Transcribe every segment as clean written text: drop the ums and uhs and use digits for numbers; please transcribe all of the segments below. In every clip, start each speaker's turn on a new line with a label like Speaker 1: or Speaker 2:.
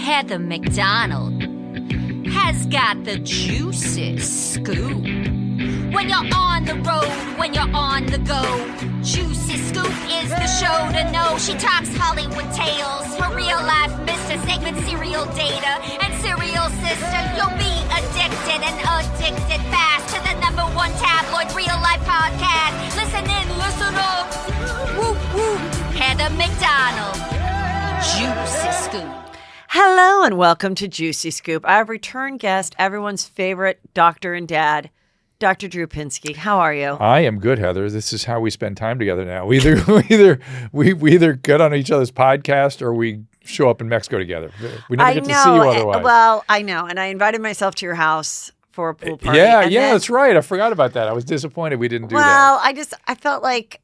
Speaker 1: Heather McDonald has got the juiciest scoop. When you're on the road, when you're on the go, Juicy Scoop is the show to know. She talks Hollywood tales, her real life Mr. Segment serial data and serial sister. You'll be addicted and addicted fast to the #1 tabloid real life podcast. Listen in, listen up. Whoop whoop. Heather McDonald, Juicy Scoop.
Speaker 2: Hello and welcome to Juicy Scoop. Our return guest, everyone's favorite doctor and dad, Dr. Drew Pinsky. How are you?
Speaker 3: I am good, Heather. This is how we spend time together now. We either get on each other's podcast or we show up in Mexico together. We never get to see you otherwise.
Speaker 2: Well, I know. And I invited myself to your house for a pool party.
Speaker 3: Yeah, that's right. I forgot about that. I was disappointed we didn't do that.
Speaker 2: Well, I felt like,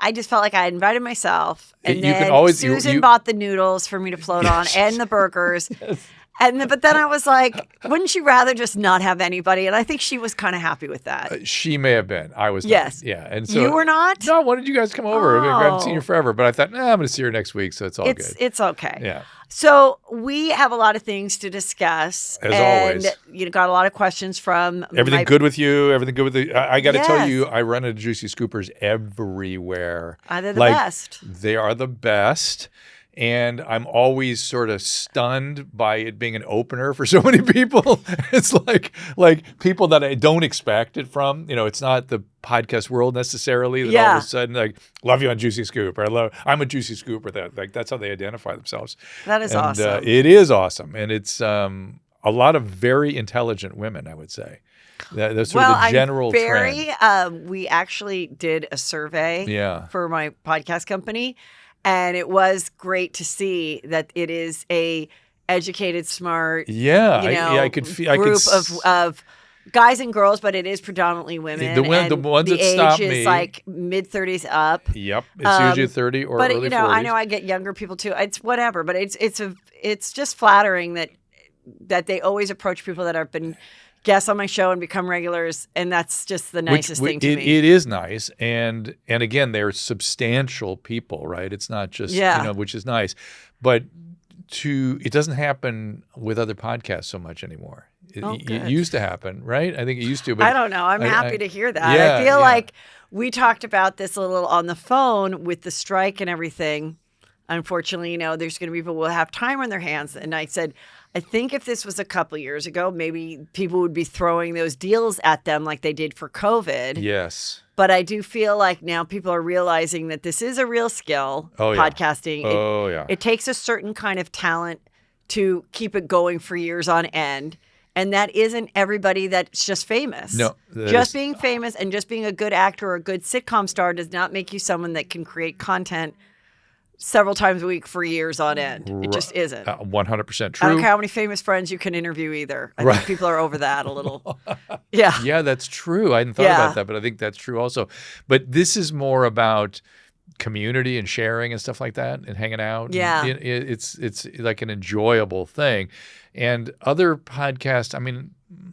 Speaker 2: I just felt like I invited myself, and then Susan bought the noodles for me to float on and the burgers. Yes. But then I was like, wouldn't you rather just not have anybody? And I think she was kind of happy with that.
Speaker 3: She may have been. I was
Speaker 2: yes.
Speaker 3: not. Yeah. And so,
Speaker 2: you were not?
Speaker 3: No, why did you guys come over?
Speaker 2: Oh.
Speaker 3: I haven't seen you forever. But I thought, I'm going to see her next week, so it's all good.
Speaker 2: It's okay.
Speaker 3: Yeah.
Speaker 2: So we have a lot of things to discuss.
Speaker 3: As always.
Speaker 2: And got a lot of questions from
Speaker 3: everything good with you? Everything good with the I got to tell you, I run into Juicy Scoopers everywhere.
Speaker 2: They're the best.
Speaker 3: They are the best. And I'm always sort of stunned by it being an opener for so many people. It's like people that I don't expect it from. It's not the podcast world necessarily that all of a sudden like love you on Juicy Scoop or I'm a Juicy Scoop or that. Like that's how they identify themselves.
Speaker 2: That is awesome.
Speaker 3: It is awesome, and it's a lot of very intelligent women, I would say. That's sort of the general trend.
Speaker 2: We actually did a survey for my podcast company. And it was great to see that it is a educated, smart,
Speaker 3: I could feel
Speaker 2: group of guys and girls, but it is predominantly women.
Speaker 3: The ones that stop me,
Speaker 2: the age is like mid-30s up.
Speaker 3: Yep, it's usually 30 or early 40s.
Speaker 2: I know I get younger people too. It's whatever, but it's just flattering that they always approach people that have been guests on my show and become regulars, and that's just the nicest thing to me.
Speaker 3: It is nice, and again, they're substantial people, right? It's not just which is nice, but it doesn't happen with other podcasts so much anymore. It used to happen, right? I think it used to, but
Speaker 2: I don't know. I'm happy to hear that. I feel like we talked about this a little on the phone with the strike and everything. Unfortunately, there's going to be people who will have time on their hands, and I said, I think if this was a couple years ago, maybe people would be throwing those deals at them like they did for COVID.
Speaker 3: Yes.
Speaker 2: But I do feel like now people are realizing that this is a real skill, podcasting. It takes a certain kind of talent to keep it going for years on end. And that isn't everybody that's just famous.
Speaker 3: No.
Speaker 2: Just being famous and just being a good actor or a good sitcom star does not make you someone that can create content several times a week for years on end. It just isn't.
Speaker 3: 100% true.
Speaker 2: I don't care how many famous friends you can interview either. I think people are over that a little. Yeah.
Speaker 3: Yeah, that's true. I hadn't thought about that, but I think that's true also. But this is more about community and sharing and stuff like that and hanging out.
Speaker 2: Yeah.
Speaker 3: It's like an enjoyable thing. And other podcasts,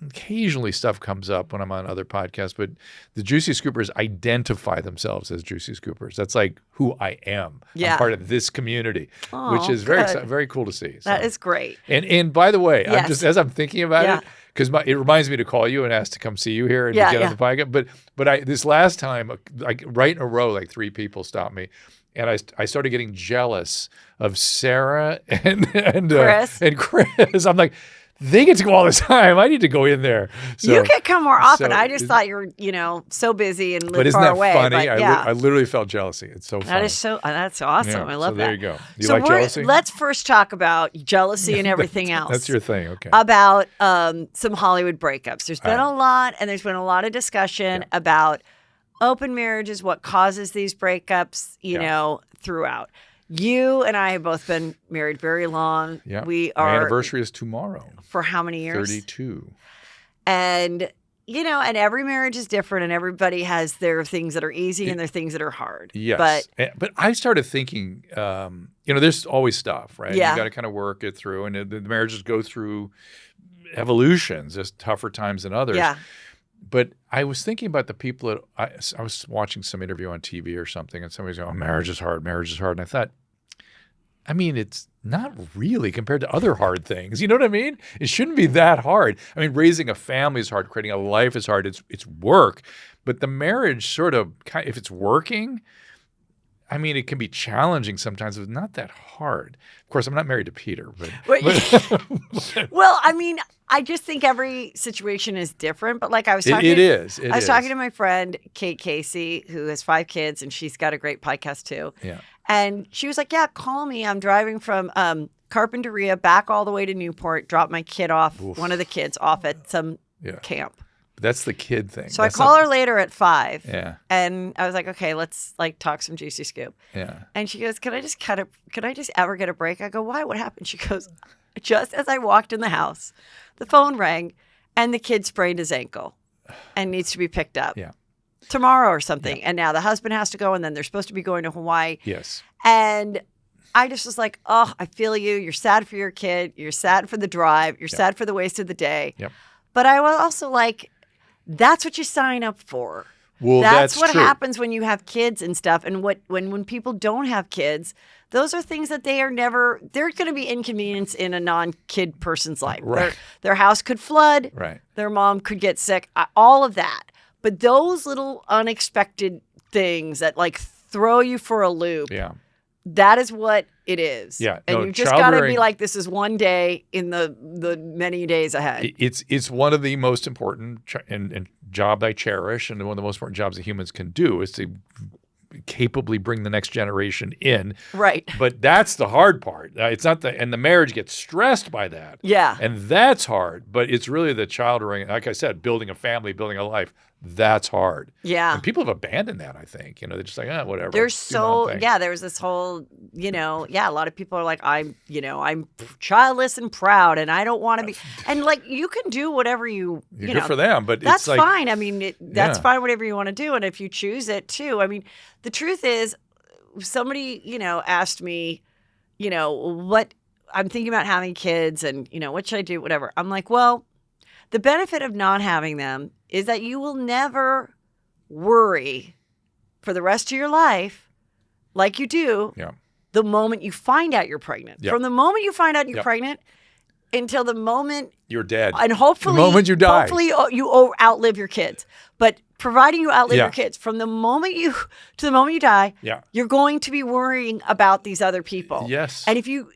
Speaker 3: occasionally stuff comes up when I'm on other podcasts, but the Juicy Scoopers identify themselves as Juicy Scoopers. That's like who I am.
Speaker 2: Yeah.
Speaker 3: I'm part of this community, which is very cool to see. So.
Speaker 2: That is great.
Speaker 3: And by the way, I'm just as I'm thinking about it, because it reminds me to call you and ask to come see you here and to get on the podcast. But this last time, right in a row, like 3 people stopped me. And I started getting jealous of Sarah and Chris. I'm like, they get to go all the time. I need to go in there. So,
Speaker 2: you could come more often. I just thought you were, so busy and live far away.
Speaker 3: But isn't that funny?
Speaker 2: But
Speaker 3: I literally felt jealousy. It's so funny.
Speaker 2: That's awesome.
Speaker 3: Yeah,
Speaker 2: I love that.
Speaker 3: So there you go. Do you like jealousy?
Speaker 2: Let's first talk about jealousy and everything else.
Speaker 3: That's your thing. Okay.
Speaker 2: About some Hollywood breakups. There's been a lot, and there's been a lot of discussion about open marriages, what causes these breakups, throughout. You and I have both been married very long.
Speaker 3: Yeah.
Speaker 2: Our
Speaker 3: anniversary is tomorrow.
Speaker 2: For how many years?
Speaker 3: 32.
Speaker 2: And, and every marriage is different, and everybody has their things that are easy and their things that are hard.
Speaker 3: Yes. But I started thinking, there's always stuff, right?
Speaker 2: Yeah.
Speaker 3: You got to kind of work it through, and the marriages go through evolutions, just tougher times than others.
Speaker 2: Yeah.
Speaker 3: But I was thinking about the people that I was watching some interview on TV or something, and somebody's going, "Oh, marriage is hard. And I thought, not really compared to other hard things. You know what I mean? It shouldn't be that hard. I mean, raising a family is hard. Creating a life is hard. It's work. But the marriage sort of, if it's working, I mean, it can be challenging sometimes, but not that hard. Of course, I'm not married to Peter. But
Speaker 2: well, I mean, I just think every situation is different. But like I was talking,
Speaker 3: I was
Speaker 2: talking to my friend, Kate Casey, who has 5 kids, and she's got a great podcast too.
Speaker 3: Yeah.
Speaker 2: And she was like, yeah, call me. I'm driving from Carpinteria back all the way to Newport, drop my kid off, one of the kids off at some camp.
Speaker 3: That's the kid thing.
Speaker 2: So I call her later at 5.
Speaker 3: Yeah.
Speaker 2: And I was like, okay, let's like talk some juicy scoop.
Speaker 3: Yeah.
Speaker 2: And she goes, can I just ever get a break? I go, why? What happened? She goes, just as I walked in the house, the phone rang and the kid sprained his ankle and needs to be picked up.
Speaker 3: Yeah.
Speaker 2: Tomorrow or something. Yeah. And now the husband has to go, and then they're supposed to be going to Hawaii.
Speaker 3: Yes.
Speaker 2: And I just was like, oh, I feel you. You're sad for your kid. You're sad for the drive. You're sad for the waste of the day.
Speaker 3: Yep.
Speaker 2: But I was also like, that's what you sign up for.
Speaker 3: Well,
Speaker 2: that's what
Speaker 3: true.
Speaker 2: happens when you have kids and stuff. And when people don't have kids, those are things that they're going to be inconvenience in a non-kid person's life.
Speaker 3: Right.
Speaker 2: Their house could flood.
Speaker 3: Right.
Speaker 2: Their mom could get sick. All of that. But those little unexpected things that like throw you for a loop.
Speaker 3: Yeah.
Speaker 2: That is what it is.
Speaker 3: Yeah.
Speaker 2: And you just got to be like, this is one day in the many days ahead.
Speaker 3: It's one of the most important and job I cherish, and one of the most important jobs that humans can do is to capably bring the next generation in.
Speaker 2: Right.
Speaker 3: But that's the hard part. It's not and the marriage gets stressed by that.
Speaker 2: Yeah.
Speaker 3: And that's hard. But it's really the child rearing, like I said, building a family, building a life. That's hard.
Speaker 2: Yeah.
Speaker 3: And people have abandoned that, I think. They're just like, whatever.
Speaker 2: There's there's this whole, a lot of people are like, I'm childless and proud and I don't want to be. And like, you can do whatever you know.
Speaker 3: Good for them, but
Speaker 2: that's
Speaker 3: it's like,
Speaker 2: fine. I mean, that's fine, whatever you want to do. And if you choose it too, I mean, the truth is somebody, asked me, what I'm thinking about having kids and, what should I do? Whatever. I'm like, well, the benefit of not having them is that you will never worry for the rest of your life like you do the moment you find out you're pregnant. From the moment you find out you're pregnant until the moment
Speaker 3: you're dead.
Speaker 2: And hopefully,
Speaker 3: the moment you die.
Speaker 2: Hopefully you outlive your kids. But providing you outlive your kids, from the moment you die, you're going to be worrying about these other people.
Speaker 3: Yes.
Speaker 2: And if you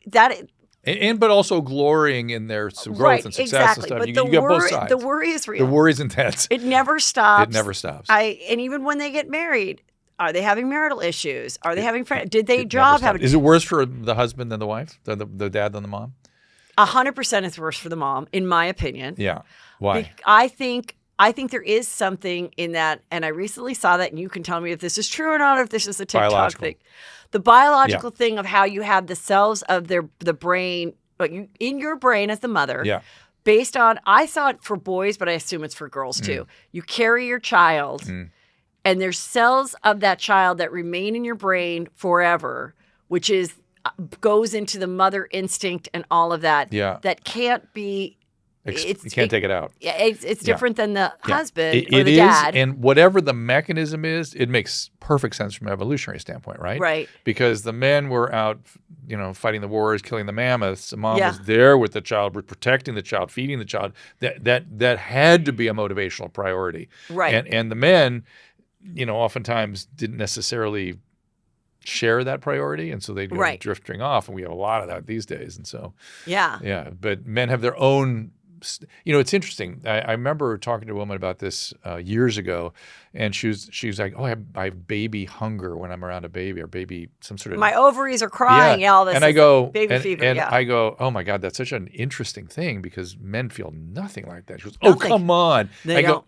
Speaker 3: but also glorying in their growth and success and stuff.
Speaker 2: But
Speaker 3: you get both sides.
Speaker 2: The worry is real.
Speaker 3: The worry is intense.
Speaker 2: It never stops.
Speaker 3: It never stops.
Speaker 2: And even when they get married, are they having marital issues? Are they having friends? Did they have?
Speaker 3: Is it worse for the husband than the wife? The dad than the mom?
Speaker 2: 100% is worse for the mom, in my opinion.
Speaker 3: Yeah. Why?
Speaker 2: I think there is something in that, and I recently saw that, and you can tell me if this is true or not, or if this is a TikTok thing. The biological thing of how you have the cells of the brain, in your brain as the mother, based on, I saw it for boys, but I assume it's for girls too. You carry your child, and there's cells of that child that remain in your brain forever, which goes into the mother instinct and all of that. Yeah. That can't be.
Speaker 3: You can't take it out.
Speaker 2: Yeah, it's different than the husband or the dad.
Speaker 3: And whatever the mechanism is, it makes perfect sense from an evolutionary standpoint, right?
Speaker 2: Right.
Speaker 3: Because the men were out, fighting the wars, killing the mammoths. The mom was there with the child, protecting the child, feeding the child. That had to be a motivational priority.
Speaker 2: Right.
Speaker 3: And the men, oftentimes didn't necessarily share that priority, and so they'd go drifting off, and we have a lot of that these days. And so but men have their own. It's interesting. I remember talking to a woman about this years ago, and she was like, "Oh, I have baby hunger when I'm around a baby, or baby some sort of
Speaker 2: my ovaries are crying." All this,
Speaker 3: and I go,
Speaker 2: baby fever.
Speaker 3: And I go, "Oh my God, that's such an interesting thing because men feel nothing like that." She goes, "Oh, come on."
Speaker 2: I
Speaker 3: go,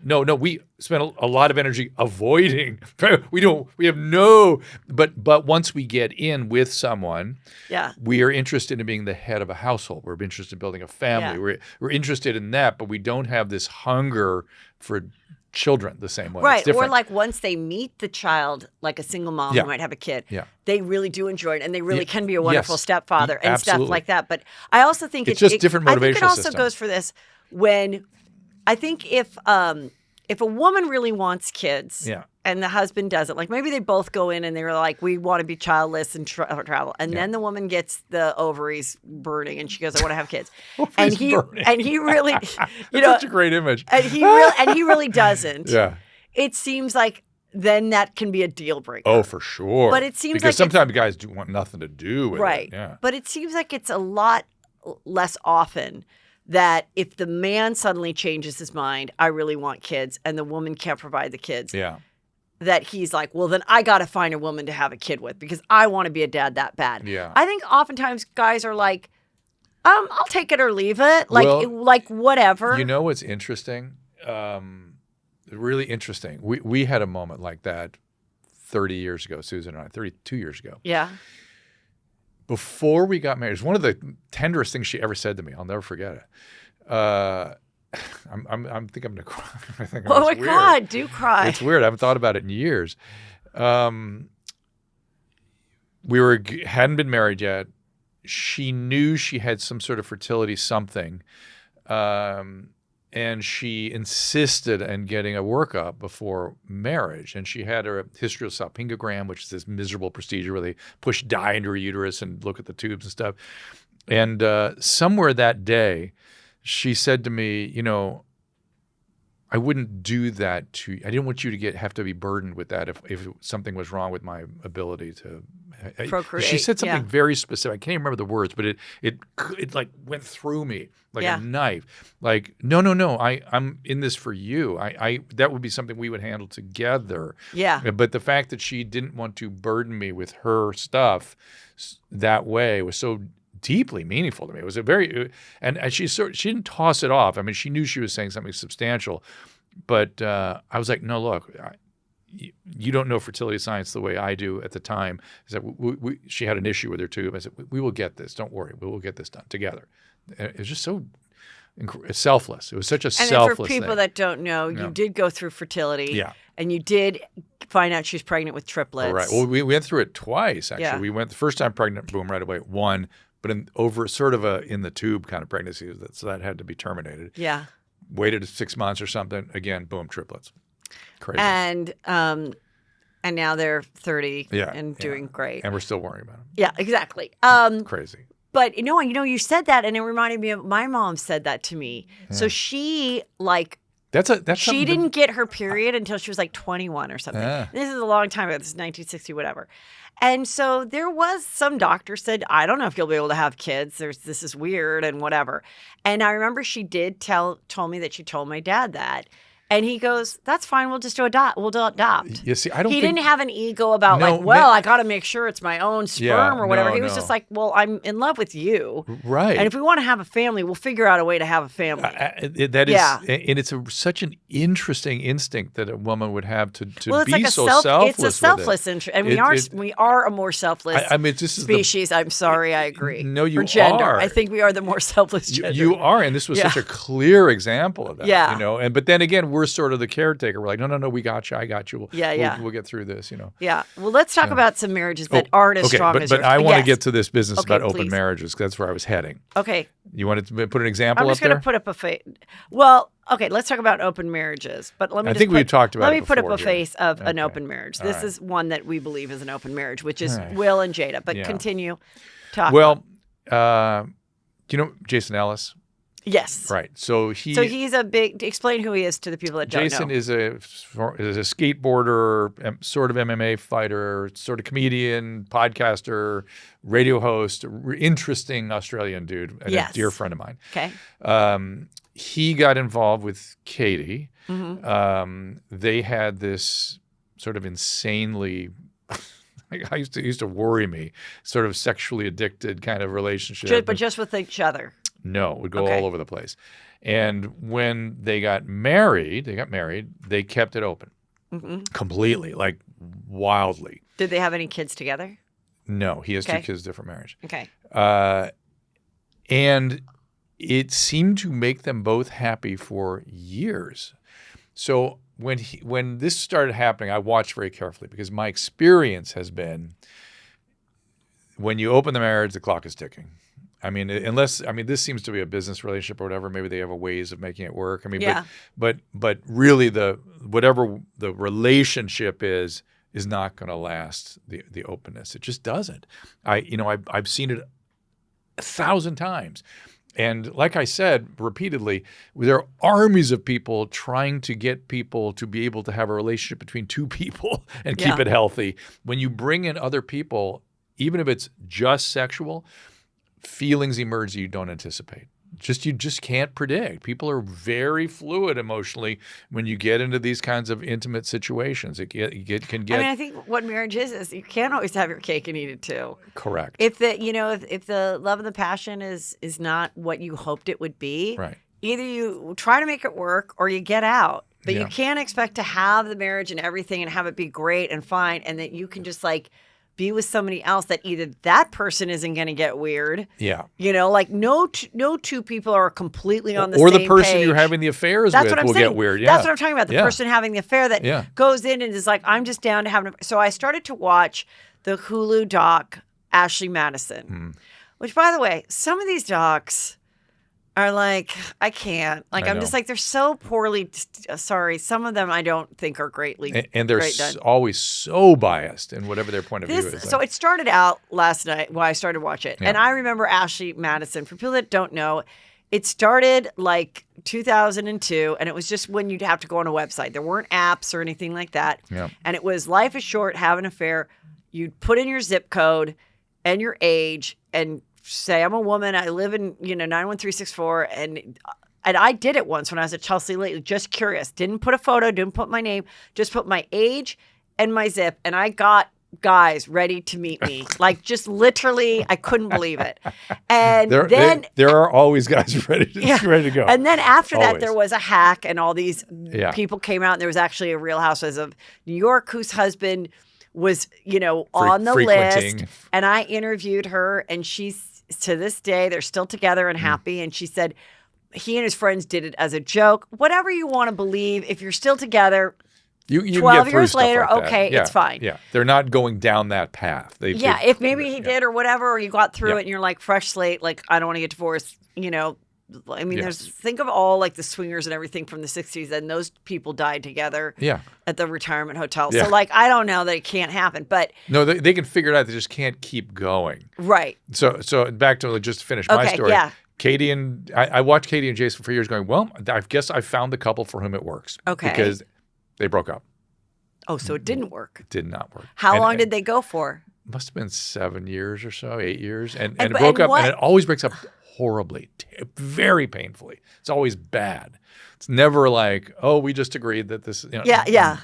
Speaker 3: "No, we spend a lot of energy avoiding. We have no. But once we get in with someone, we are interested in being the head of a household. We're interested in building a family. We're interested in that, but we don't have this hunger for children the same way.
Speaker 2: Right. Or like once they meet the child, like a single mom who might have a kid, they really do enjoy it, and they really can be a wonderful stepfather and stuff like that. But I also think
Speaker 3: it's just different motivational
Speaker 2: I think it also
Speaker 3: system.
Speaker 2: goes for this when I think if if a woman really wants kids and the husband doesn't, like maybe they both go in and they're like, we want to be childless and travel. And then the woman gets the ovaries burning and she goes, I want to have kids. and he really,
Speaker 3: such a great image.
Speaker 2: And he really doesn't.
Speaker 3: Yeah.
Speaker 2: It seems like then that can be a deal breaker.
Speaker 3: Oh, for sure.
Speaker 2: But it seems
Speaker 3: because sometimes guys do want nothing to do with it. Yeah.
Speaker 2: But it seems like it's a lot less often that if the man suddenly changes his mind, I really want kids, and the woman can't provide the kids.
Speaker 3: Yeah.
Speaker 2: That he's like, well, then I got to find a woman to have a kid with because I want to be a dad that bad.
Speaker 3: Yeah.
Speaker 2: I think oftentimes guys are like, I'll take it or leave it. Like whatever.
Speaker 3: You know what's interesting? Really interesting. We had a moment like that 30 years ago, Susan and I, 32 years ago.
Speaker 2: Yeah.
Speaker 3: Before we got married, it was one of the tenderest things she ever said to me. I'll never forget it. I think I'm gonna cry.
Speaker 2: Oh my God, do cry.
Speaker 3: It's weird. I haven't thought about it in years. We hadn't been married yet. She knew she had some sort of fertility something, and she insisted on getting a workup before marriage. And she had a hysterosalpingogram, which is this miserable procedure where they push dye into her uterus and look at the tubes and stuff. And somewhere that day, she said to me, I wouldn't do that to you. I didn't want you to have to be burdened with that if something was wrong with my ability to
Speaker 2: procreate.
Speaker 3: She said something very specific. I can't even remember the words, but it like went through me like a knife. Like, no, I'm in this for you. That would be something we would handle together.
Speaker 2: Yeah.
Speaker 3: But the fact that she didn't want to burden me with her stuff that way was so deeply meaningful to me. It was and she didn't toss it off. I mean, she knew she was saying something substantial, but I was like, no, look, you don't know fertility science the way I do at the time. I said, she had an issue with her tube. I said, we will get this. Don't worry. We will get this done together. And it was just so selfless. It was such a selfless thing.
Speaker 2: And for people that don't know, you did go through fertility.
Speaker 3: Yeah.
Speaker 2: And you did find out she was pregnant with triplets.
Speaker 3: All right. Well, we went through it twice, actually. Yeah. We went the first time pregnant, boom, right away, one. But over sort of in the tube kind of pregnancy, so that had to be terminated.
Speaker 2: Yeah.
Speaker 3: Waited 6 months or something. Again, boom, triplets. Crazy.
Speaker 2: And now they're 30 and doing great.
Speaker 3: And we're still worrying about them.
Speaker 2: Yeah, exactly.
Speaker 3: Crazy.
Speaker 2: But you said that, and it reminded me of my mom said that to me. Yeah. So she she didn't get her period until she was like 21 or something. Yeah. This is a long time ago. This is 1960, whatever. And so there was some doctor said, I don't know if you'll be able to have kids. This is weird and whatever. And I remember she did told me that she told my dad that. And he goes, that's fine. We'll just adopt. We'll adopt.
Speaker 3: You see,
Speaker 2: He didn't have an ego about I got to make sure it's my own sperm or whatever. He was just like, well, I'm in love with you.
Speaker 3: Right.
Speaker 2: And if we want to have a family, we'll figure out a way to have a family.
Speaker 3: And it's such an interesting instinct that a woman would have to be
Speaker 2: like
Speaker 3: so selfless.
Speaker 2: It's a selfless interest. And we are a more selfless species. I'm sorry, I agree.
Speaker 3: No, you
Speaker 2: for gender.
Speaker 3: are.
Speaker 2: I think we are the more selfless gender.
Speaker 3: You are. And this was such a clear example of that.
Speaker 2: Yeah.
Speaker 3: But then again, we're sort of the caretaker. We're like, no, we got you. I got you. We'll get through this,
Speaker 2: Yeah. Well, let's talk about some marriages that aren't as strong as yours.
Speaker 3: But I want to get to this business about open marriages because that's where I was heading.
Speaker 2: Okay.
Speaker 3: You wanted to put an example up there?
Speaker 2: I'm just going to put up a face. Well, okay, let's talk about open marriages. But let me
Speaker 3: we talked about it before.
Speaker 2: Let me put up a face of an open marriage. This is one that we believe is an open marriage, which is Will and Jada. But continue talking.
Speaker 3: Well, do you know Jason Ellis?
Speaker 2: Yes.
Speaker 3: Right. So he's
Speaker 2: explain who he is to the people that don't know.
Speaker 3: Jason is a skateboarder, sort of MMA fighter, sort of comedian, podcaster, radio host, interesting Australian dude, and a dear friend of mine.
Speaker 2: Okay.
Speaker 3: He got involved with Katie.
Speaker 2: Mm-hmm.
Speaker 3: They had this sort of insanely used to worry me, sort of sexually addicted kind of relationship.
Speaker 2: But just with each other.
Speaker 3: No, it would go all over the place. And when they got married, they kept it open completely, like wildly.
Speaker 2: Did they have any kids together?
Speaker 3: No, he has 2 kids, different marriage.
Speaker 2: Okay.
Speaker 3: And it seemed to make them both happy for years. So when this started happening, I watched very carefully because my experience has been when you open the marriage, the clock is ticking. I mean, this seems to be a business relationship or whatever. Maybe they have a ways of making it work. I mean, but really whatever the relationship is not going to last the openness. It just doesn't. I've seen it 1,000 times. And like I said repeatedly, there are armies of people trying to get people to be able to have a relationship between two people and keep it healthy. When you bring in other people, even if it's just sexual, feelings emerge that you don't anticipate. You just can't predict. People are very fluid emotionally when you get into these kinds of intimate situations. It can get.
Speaker 2: I think what marriage is you can't always have your cake and eat it too.
Speaker 3: Correct.
Speaker 2: If the love and the passion is not what you hoped it would be,
Speaker 3: right.
Speaker 2: Either you try to make it work or you get out. But you can't expect to have the marriage and everything and have it be great and fine, and that you can just be with somebody else that either that person isn't going to get weird.
Speaker 3: Yeah.
Speaker 2: No two people are completely on the
Speaker 3: same
Speaker 2: page. Or the
Speaker 3: person you're having the affairs with will get weird. Yeah.
Speaker 2: That's what I'm talking about. The person having the affair that goes in and is like, I'm just down to have an affair. So I started to watch the Hulu doc, Ashley Madison, which, by the way, some of these docs are I can't. I'm just they're so poorly. Sorry, some of them I don't think are greatly.
Speaker 3: And they're always so biased in whatever their point of view is.
Speaker 2: So it started out last night when I started to watch it. Yeah. And I remember Ashley Madison. For people that don't know, it started 2002, and it was just when you'd have to go on a website. There weren't apps or anything like that.
Speaker 3: Yeah.
Speaker 2: And it was life is short, have an affair. You'd put in your zip code and your age and say, I'm a woman, I live in 91364, and I did it once when I was at Chelsea lately, just curious. Didn't put a photo, didn't put my name, just put my age and my zip, and I got guys ready to meet me. Just literally, I couldn't believe it. And
Speaker 3: there are always guys ready to go.
Speaker 2: And then after that, there was a hack, and all these people came out, and there was actually a Real Housewives of New York whose husband was, on the list, and I interviewed her, and she's, to this day, they're still together and happy. And she said he and his friends did it as a joke. Whatever you want to believe, if you're still together,
Speaker 3: you
Speaker 2: 12
Speaker 3: get
Speaker 2: years later,
Speaker 3: like
Speaker 2: okay, it's fine.
Speaker 3: Yeah, they're not going down that path.
Speaker 2: If maybe he did or whatever, or you got through it and you're fresh slate, I don't want to get divorced, think of all the swingers and everything from the 60s, and those people died together at the retirement hotel.
Speaker 3: Yeah.
Speaker 2: So I don't know that it can't happen, but
Speaker 3: no, they can figure it out. They just can't keep going.
Speaker 2: Right.
Speaker 3: So back to just to finish my story.
Speaker 2: Yeah.
Speaker 3: Katie and I watched Katie and Jason for years going, well, I guess I found the couple for whom it works.
Speaker 2: Okay.
Speaker 3: Because they broke up.
Speaker 2: Oh, so it didn't work.
Speaker 3: It did not work.
Speaker 2: How long did they go for?
Speaker 3: Must have been 7 years or so, 8 years. And it broke up, and it always breaks up horribly, very painfully. It's always bad. It's never we just agreed that this.
Speaker 2: Yeah.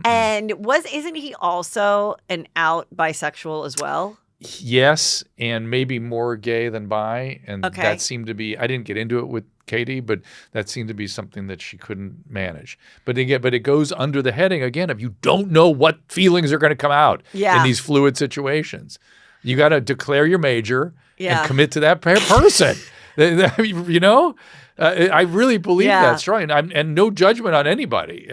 Speaker 2: And isn't he also an out bisexual as well?
Speaker 3: Yes, and maybe more gay than bi, and that seemed to be. I didn't get into it with Katie, but that seemed to be something that she couldn't manage. But it goes under the heading again of you don't know what feelings are going to come out in these fluid situations. You got to declare your major and commit to that person. I really believe that strongly, and no judgment on anybody.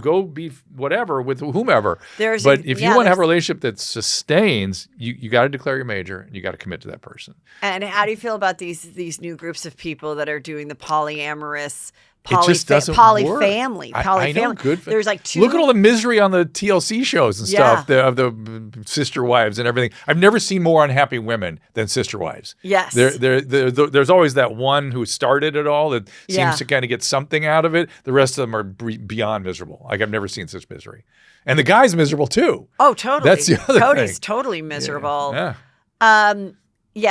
Speaker 3: Go be whatever with whomever. But if you want to have a relationship that sustains, you got to declare your major and you got to commit to that person.
Speaker 2: And how do you feel about these new groups of people that are doing the polyamorous?
Speaker 3: It just doesn't
Speaker 2: polyfamily.
Speaker 3: work. I know, good.
Speaker 2: There's two.
Speaker 3: Look at all the misery on the TLC shows and stuff of the sister wives and everything. I've never seen more unhappy women than sister wives.
Speaker 2: Yes.
Speaker 3: There's always that one who started it all that seems to kind of get something out of it. The rest of them are beyond miserable. I've never seen such misery. And the guy's miserable too.
Speaker 2: Oh, totally.
Speaker 3: That's the other
Speaker 2: Cody's
Speaker 3: thing.
Speaker 2: totally miserable.
Speaker 3: Yeah.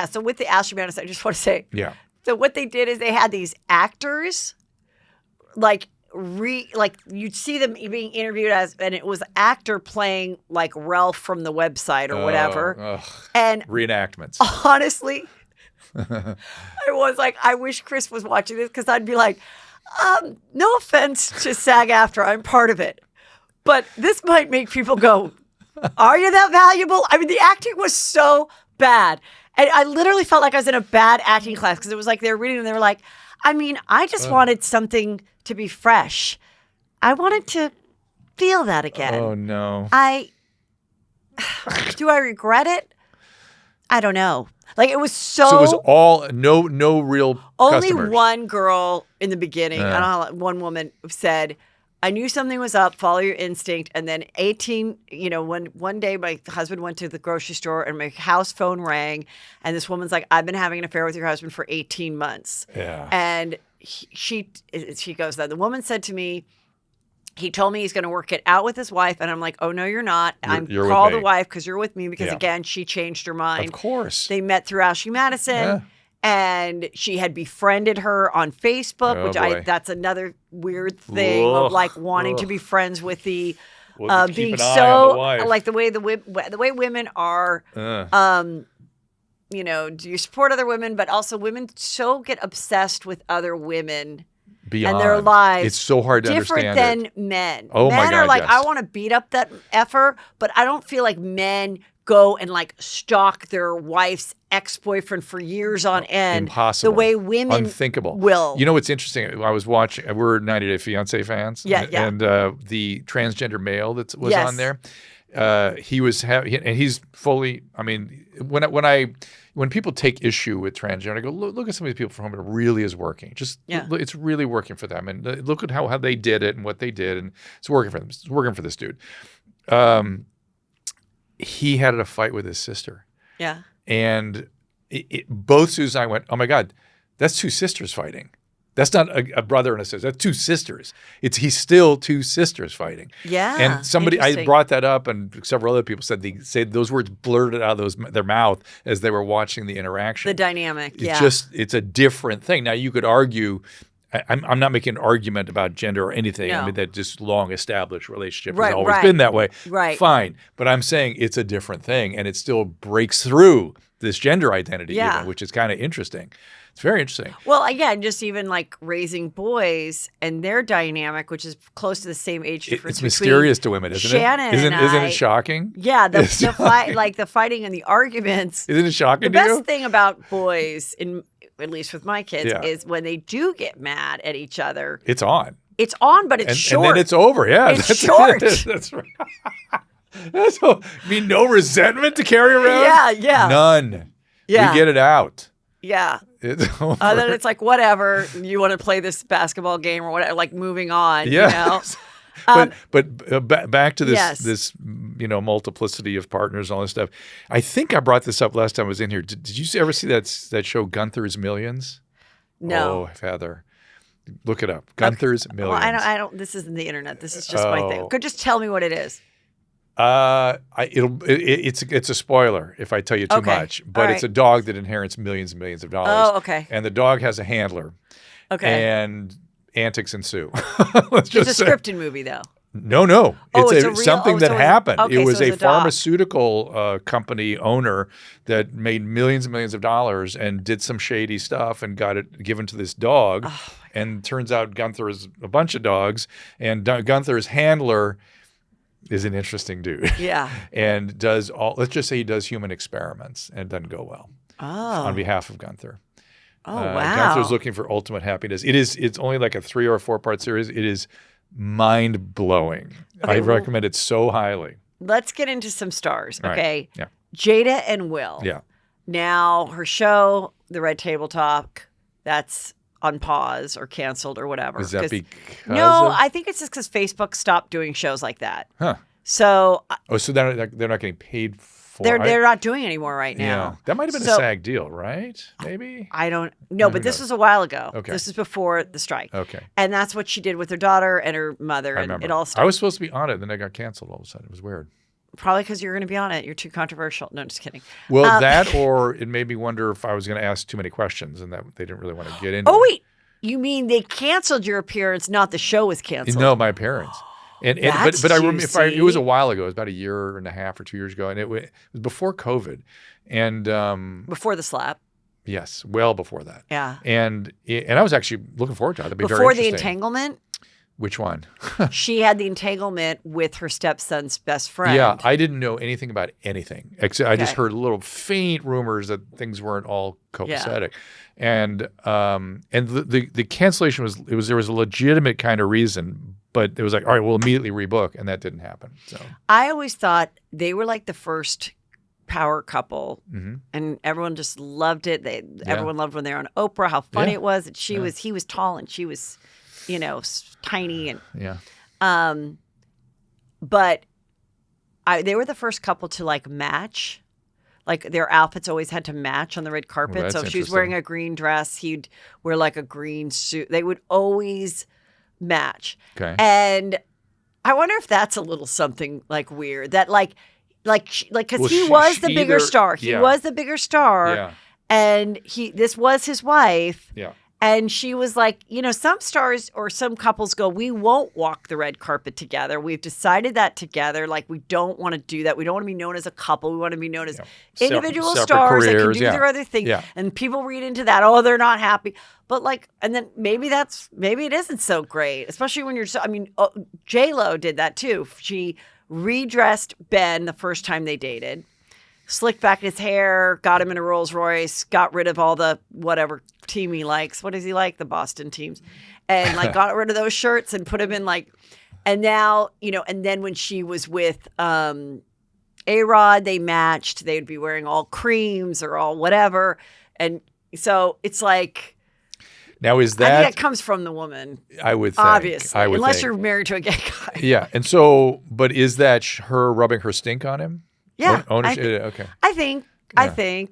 Speaker 2: So with the Ashley Madison, I just want to say.
Speaker 3: Yeah.
Speaker 2: So what they did is they had these actors. You'd see them being interviewed and it was actor playing Ralph from the website or whatever. And
Speaker 3: reenactments.
Speaker 2: Honestly, I was I wish Chris was watching this because I'd be no offense to SAG-AFTRA, I'm part of it, but this might make people go, are you that valuable? I mean, the acting was so bad. And I literally felt like I was in a bad acting class because it was they were reading and they were I just wanted something to be fresh. I wanted to feel that again.
Speaker 3: Oh, no.
Speaker 2: Do I regret it? I don't know. Like it was
Speaker 3: So it was all no real
Speaker 2: only
Speaker 3: customers.
Speaker 2: one girl in the beginning. I don't know how, one woman said, I knew something was up, follow your instinct. And then 18, when one day my husband went to the grocery store and my house phone rang and this woman's like, I've been having an affair with your husband for 18 months.
Speaker 3: Yeah.
Speaker 2: And she goes, the woman said to me, he told me he's going to work it out with his wife. And I'm like, oh, no, you're not.
Speaker 3: You're
Speaker 2: call the wife because you're with me because,
Speaker 3: Yeah.
Speaker 2: again, she changed her mind.
Speaker 3: Of course.
Speaker 2: They met through Ashley Madison.
Speaker 3: Yeah.
Speaker 2: And she had befriended her on Facebook,
Speaker 3: Oh,
Speaker 2: which
Speaker 3: boy.
Speaker 2: that's another weird thing of like wanting to be friends with the
Speaker 3: Well, keep
Speaker 2: being
Speaker 3: an eye on
Speaker 2: so
Speaker 3: the wife.
Speaker 2: like the way women are do you support other women, but also women so get obsessed with other women
Speaker 3: Beyond.
Speaker 2: and their lives.
Speaker 3: It's so hard to
Speaker 2: different
Speaker 3: understand
Speaker 2: than men.
Speaker 3: Oh,
Speaker 2: men
Speaker 3: my God,
Speaker 2: are like,
Speaker 3: yes.
Speaker 2: I want to beat up that effer, but I don't feel like men go and like stalk their wife's ex-boyfriend for years on end.
Speaker 3: Impossible.
Speaker 2: The way women
Speaker 3: Unthinkable.
Speaker 2: will.
Speaker 3: You know what's interesting? I was watching. We're 90 Day Fiancé fans.
Speaker 2: Yeah.
Speaker 3: And the transgender male that was
Speaker 2: Yes.
Speaker 3: on there, he was and he's fully. I mean, when people take issue with transgender, I go look at some of these people for whom it really is working. It's really working for them, and look at how they did it and what they did, and it's working for them. It's working for this dude. He had a fight with his sister.
Speaker 2: Yeah.
Speaker 3: And both Susan and I went, oh my God, that's two sisters fighting. That's not a brother and a sister. That's two sisters. He's still two sisters fighting.
Speaker 2: Yeah.
Speaker 3: And somebody, I brought that up, and several other people said those words blurted out of their mouth as they were watching the interaction.
Speaker 2: The dynamic.
Speaker 3: It's a different thing. Now you could argue. I'm not making an argument about gender or anything.
Speaker 2: No.
Speaker 3: I mean, that just long-established relationship
Speaker 2: Right,
Speaker 3: has always
Speaker 2: right.
Speaker 3: been that way.
Speaker 2: Right.
Speaker 3: Fine. But I'm saying it's a different thing, and it still breaks through this gender identity,
Speaker 2: Yeah.
Speaker 3: even, which is kind of interesting. It's very interesting.
Speaker 2: Well, again, just even like raising boys and their dynamic, which is close to the same age difference.
Speaker 3: It's mysterious to women, isn't
Speaker 2: Shannon
Speaker 3: it? Isn't
Speaker 2: and
Speaker 3: it shocking?
Speaker 2: Yeah, the fight, like the fighting and the arguments.
Speaker 3: Isn't it shocking
Speaker 2: The
Speaker 3: to you?
Speaker 2: best thing about boys, at least with my kids,
Speaker 3: Yeah.
Speaker 2: is when they do get mad at each other.
Speaker 3: It's on.
Speaker 2: It's on, but it's
Speaker 3: And
Speaker 2: short.
Speaker 3: then it's over. Yeah.
Speaker 2: It's
Speaker 3: that's
Speaker 2: short.
Speaker 3: That's right. You mean no resentment to carry around?
Speaker 2: Yeah.
Speaker 3: None.
Speaker 2: Yeah.
Speaker 3: We get it out.
Speaker 2: Yeah.
Speaker 3: It's over.
Speaker 2: Then it's like, whatever, you want to play this basketball game or whatever, like moving on,
Speaker 3: Yeah. But back to this
Speaker 2: Yes.
Speaker 3: this multiplicity of partners and all this stuff. I think I brought this up last time I was in here. Did you ever see that show Gunther's Millions?
Speaker 2: No.
Speaker 3: Oh, Heather, look it up. Gunther's Millions.
Speaker 2: Well, I don't. This isn't the internet. This is just my thing. Could just tell me what it is.
Speaker 3: It's a spoiler if I tell you too much, but
Speaker 2: All
Speaker 3: it's a
Speaker 2: right.
Speaker 3: dog that inherits millions and millions of dollars.
Speaker 2: Oh, okay.
Speaker 3: And the dog has a handler.
Speaker 2: Okay.
Speaker 3: And antics ensue.
Speaker 2: It's
Speaker 3: Let's just
Speaker 2: a
Speaker 3: say.
Speaker 2: scripted movie, though.
Speaker 3: No.
Speaker 2: Oh, it's a real-
Speaker 3: something that
Speaker 2: so
Speaker 3: happened.
Speaker 2: okay,
Speaker 3: it was
Speaker 2: so
Speaker 3: a
Speaker 2: it's a doc.
Speaker 3: pharmaceutical company owner that made millions and millions of dollars and did some shady stuff and got it given to this dog.
Speaker 2: Oh,
Speaker 3: and turns out Gunther is a bunch of dogs, and Gunther's handler is an interesting dude.
Speaker 2: Yeah.
Speaker 3: And let's just say he does human experiments and it doesn't go well on behalf of Gunther.
Speaker 2: Oh, wow.
Speaker 3: Gunther's looking for ultimate happiness. It's only like a 3 or 4 part series. It is mind-blowing.
Speaker 2: Okay,
Speaker 3: I
Speaker 2: well-
Speaker 3: recommend it so highly.
Speaker 2: Let's get into some stars,
Speaker 3: All right.
Speaker 2: okay?
Speaker 3: Yeah.
Speaker 2: Jada and Will.
Speaker 3: Yeah.
Speaker 2: Now, her show, The Red Table Talk, that's on pause or canceled or whatever.
Speaker 3: Is that
Speaker 2: 'Cause-
Speaker 3: because
Speaker 2: No,
Speaker 3: of?
Speaker 2: I think it's just because Facebook stopped doing shows like that.
Speaker 3: Huh.
Speaker 2: So
Speaker 3: Oh, so they're not getting paid for
Speaker 2: they're not doing anymore right now.
Speaker 3: Yeah. That might have been
Speaker 2: So-
Speaker 3: a SAG deal, right? Maybe?
Speaker 2: I don't know, but this was a while ago.
Speaker 3: Okay.
Speaker 2: This is before the strike.
Speaker 3: Okay.
Speaker 2: And that's what she did with her daughter and her mother,
Speaker 3: I
Speaker 2: and
Speaker 3: remember.
Speaker 2: it all
Speaker 3: I
Speaker 2: started.
Speaker 3: was supposed to be on it, and then I got canceled all of a sudden. It was weird.
Speaker 2: Probably because you're going to be on it. You're too controversial. No, just kidding.
Speaker 3: Well, that or it made me wonder if I was going to ask too many questions and that they didn't really want to get into
Speaker 2: Oh,
Speaker 3: it.
Speaker 2: wait. You mean they canceled your appearance, not the show was canceled?
Speaker 3: No, my parents.
Speaker 2: That's
Speaker 3: But I remember it was
Speaker 2: juicy.
Speaker 3: a while ago. It was about 1.5 or 2 years ago, and it was before COVID, and
Speaker 2: Before the slap.
Speaker 3: yes, well before that.
Speaker 2: Yeah.
Speaker 3: And I was actually looking forward to it. That'd be
Speaker 2: Before
Speaker 3: very
Speaker 2: the
Speaker 3: interesting.
Speaker 2: entanglement,
Speaker 3: Which one?
Speaker 2: she had the entanglement with her stepson's best friend.
Speaker 3: Yeah, I didn't know anything about anything except I just
Speaker 2: Okay.
Speaker 3: heard little faint rumors that things weren't all copacetic, and the cancellation there was a legitimate kind of reason, but it was like, all right, we'll immediately rebook, and that didn't happen. So
Speaker 2: I always thought they were like the first power couple, and everyone just loved it. Everyone loved when they were on Oprah, how funny it was. And he was tall and she was, tiny and but they were the first couple to like match. Like their outfits always had to match on the red carpet.
Speaker 3: Well,
Speaker 2: so if she was wearing a green dress, he'd wear like a green suit. They would always match.
Speaker 3: Okay.
Speaker 2: And I wonder if that's a little something like weird that because he was the bigger star. He was the bigger star.
Speaker 3: Yeah.
Speaker 2: And this was his wife.
Speaker 3: Yeah.
Speaker 2: And she was like, some stars or some couples go, we won't walk the red carpet together. We've decided that together. Like, we don't want to do that. We don't want to be known as a couple. We want to be known as individual stars that can do their other thing. Yeah. And people read into that, oh, they're not happy. But and then maybe it isn't so great, especially when J-Lo did that too. She redressed Ben the first time they dated. Slicked back his hair, got him in a Rolls Royce, got rid of all the whatever team he likes. What does he like? The Boston teams. And got rid of those shirts and put him in and now, and then when she was with A-Rod, they matched. They'd be wearing all creams or all whatever. And so it's like.
Speaker 3: Now is that.
Speaker 2: I think that comes from the woman.
Speaker 3: I would think.
Speaker 2: Obviously. Unless you're married to a gay guy.
Speaker 3: Yeah. And so, but is that her rubbing her stink on him?
Speaker 2: Yeah.
Speaker 3: Okay.
Speaker 2: I think.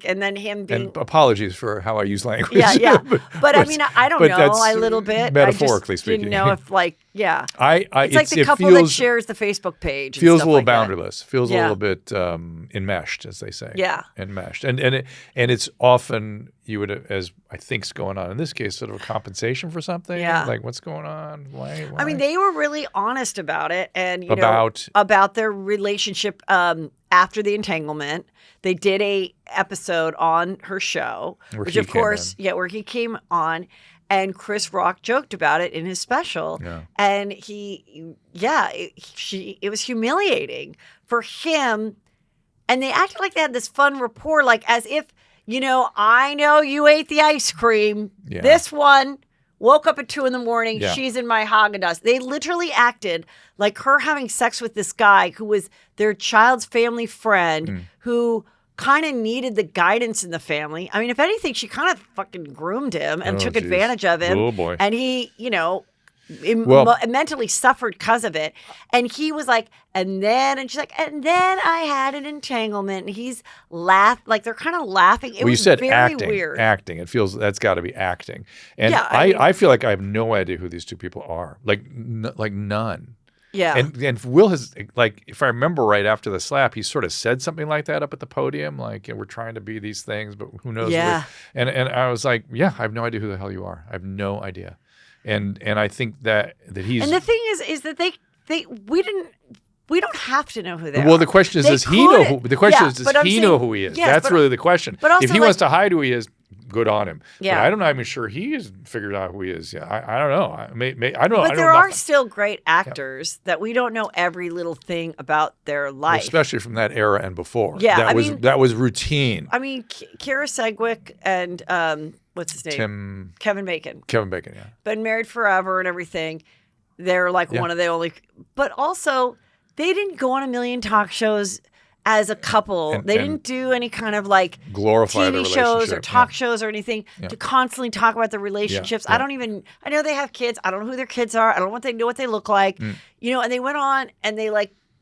Speaker 2: And then him being. And
Speaker 3: apologies for how I use language.
Speaker 2: Yeah. but I mean, I don't know a little bit.
Speaker 3: Metaphorically speaking.
Speaker 2: Didn't know if it's like the couple that shares the Facebook page.
Speaker 3: Feels a little boundaryless. Feels a little bit enmeshed, as they say.
Speaker 2: Yeah.
Speaker 3: Enmeshed. And it's often, you would, as I think's going on in this case, sort of a compensation for something. Yeah. Like, what's going on? Why?
Speaker 2: I mean, they were really honest about it. And,
Speaker 3: about
Speaker 2: their relationship after the entanglement. They did a episode on her show, where he came on, and Chris Rock joked about it in his special. Yeah. And it was humiliating for him. And they acted like they had this fun rapport, like as if, I know you ate the ice cream. Yeah. This one woke up at 2 a.m. Yeah. She's in my Haagen-Dazs. They literally acted like her having sex with this guy who was their child's family friend who kind of needed the guidance in the family. I mean, if anything, she kind of fucking groomed him and took advantage of him.
Speaker 3: Oh, boy.
Speaker 2: And he, mentally suffered because of it. And he was like, and she's like, and then I had an entanglement. And he's like they're kind of laughing. It was very weird.
Speaker 3: Acting. It feels that's got to be acting. And I feel like I have no idea who these two people are. Like none.
Speaker 2: Yeah.
Speaker 3: And Will has, if I remember right after the slap, he sort of said something like that up at the podium, we're trying to be these things, but who knows?
Speaker 2: Yeah.
Speaker 3: And I was like, I have no idea who the hell you are. I have no idea. And I think that he's.
Speaker 2: And the thing is that we don't have to know who they are.
Speaker 3: Well, the question is, does he know who? The question is, does he know who he is? That's really the question.
Speaker 2: But also,
Speaker 3: if he wants to hide who he is, good on him.
Speaker 2: Yeah.
Speaker 3: But I'm not even sure he has figured out who he is. Yeah, I don't know. I don't know.
Speaker 2: But there are still great actors that we don't know every little thing about their life,
Speaker 3: especially from that era and before.
Speaker 2: Yeah,
Speaker 3: that was routine.
Speaker 2: I mean, Kira Sedgwick and what's his name? Kevin Bacon.
Speaker 3: Kevin Bacon, yeah.
Speaker 2: Been married forever and everything. They're one of the only, but also they didn't go on a million talk shows as a couple. They didn't do any kind of
Speaker 3: glorify
Speaker 2: TV shows or talk shows or anything to constantly talk about the relationships. Yeah. I know they have kids. I don't know who their kids are. I don't know what they look like. And they went on and they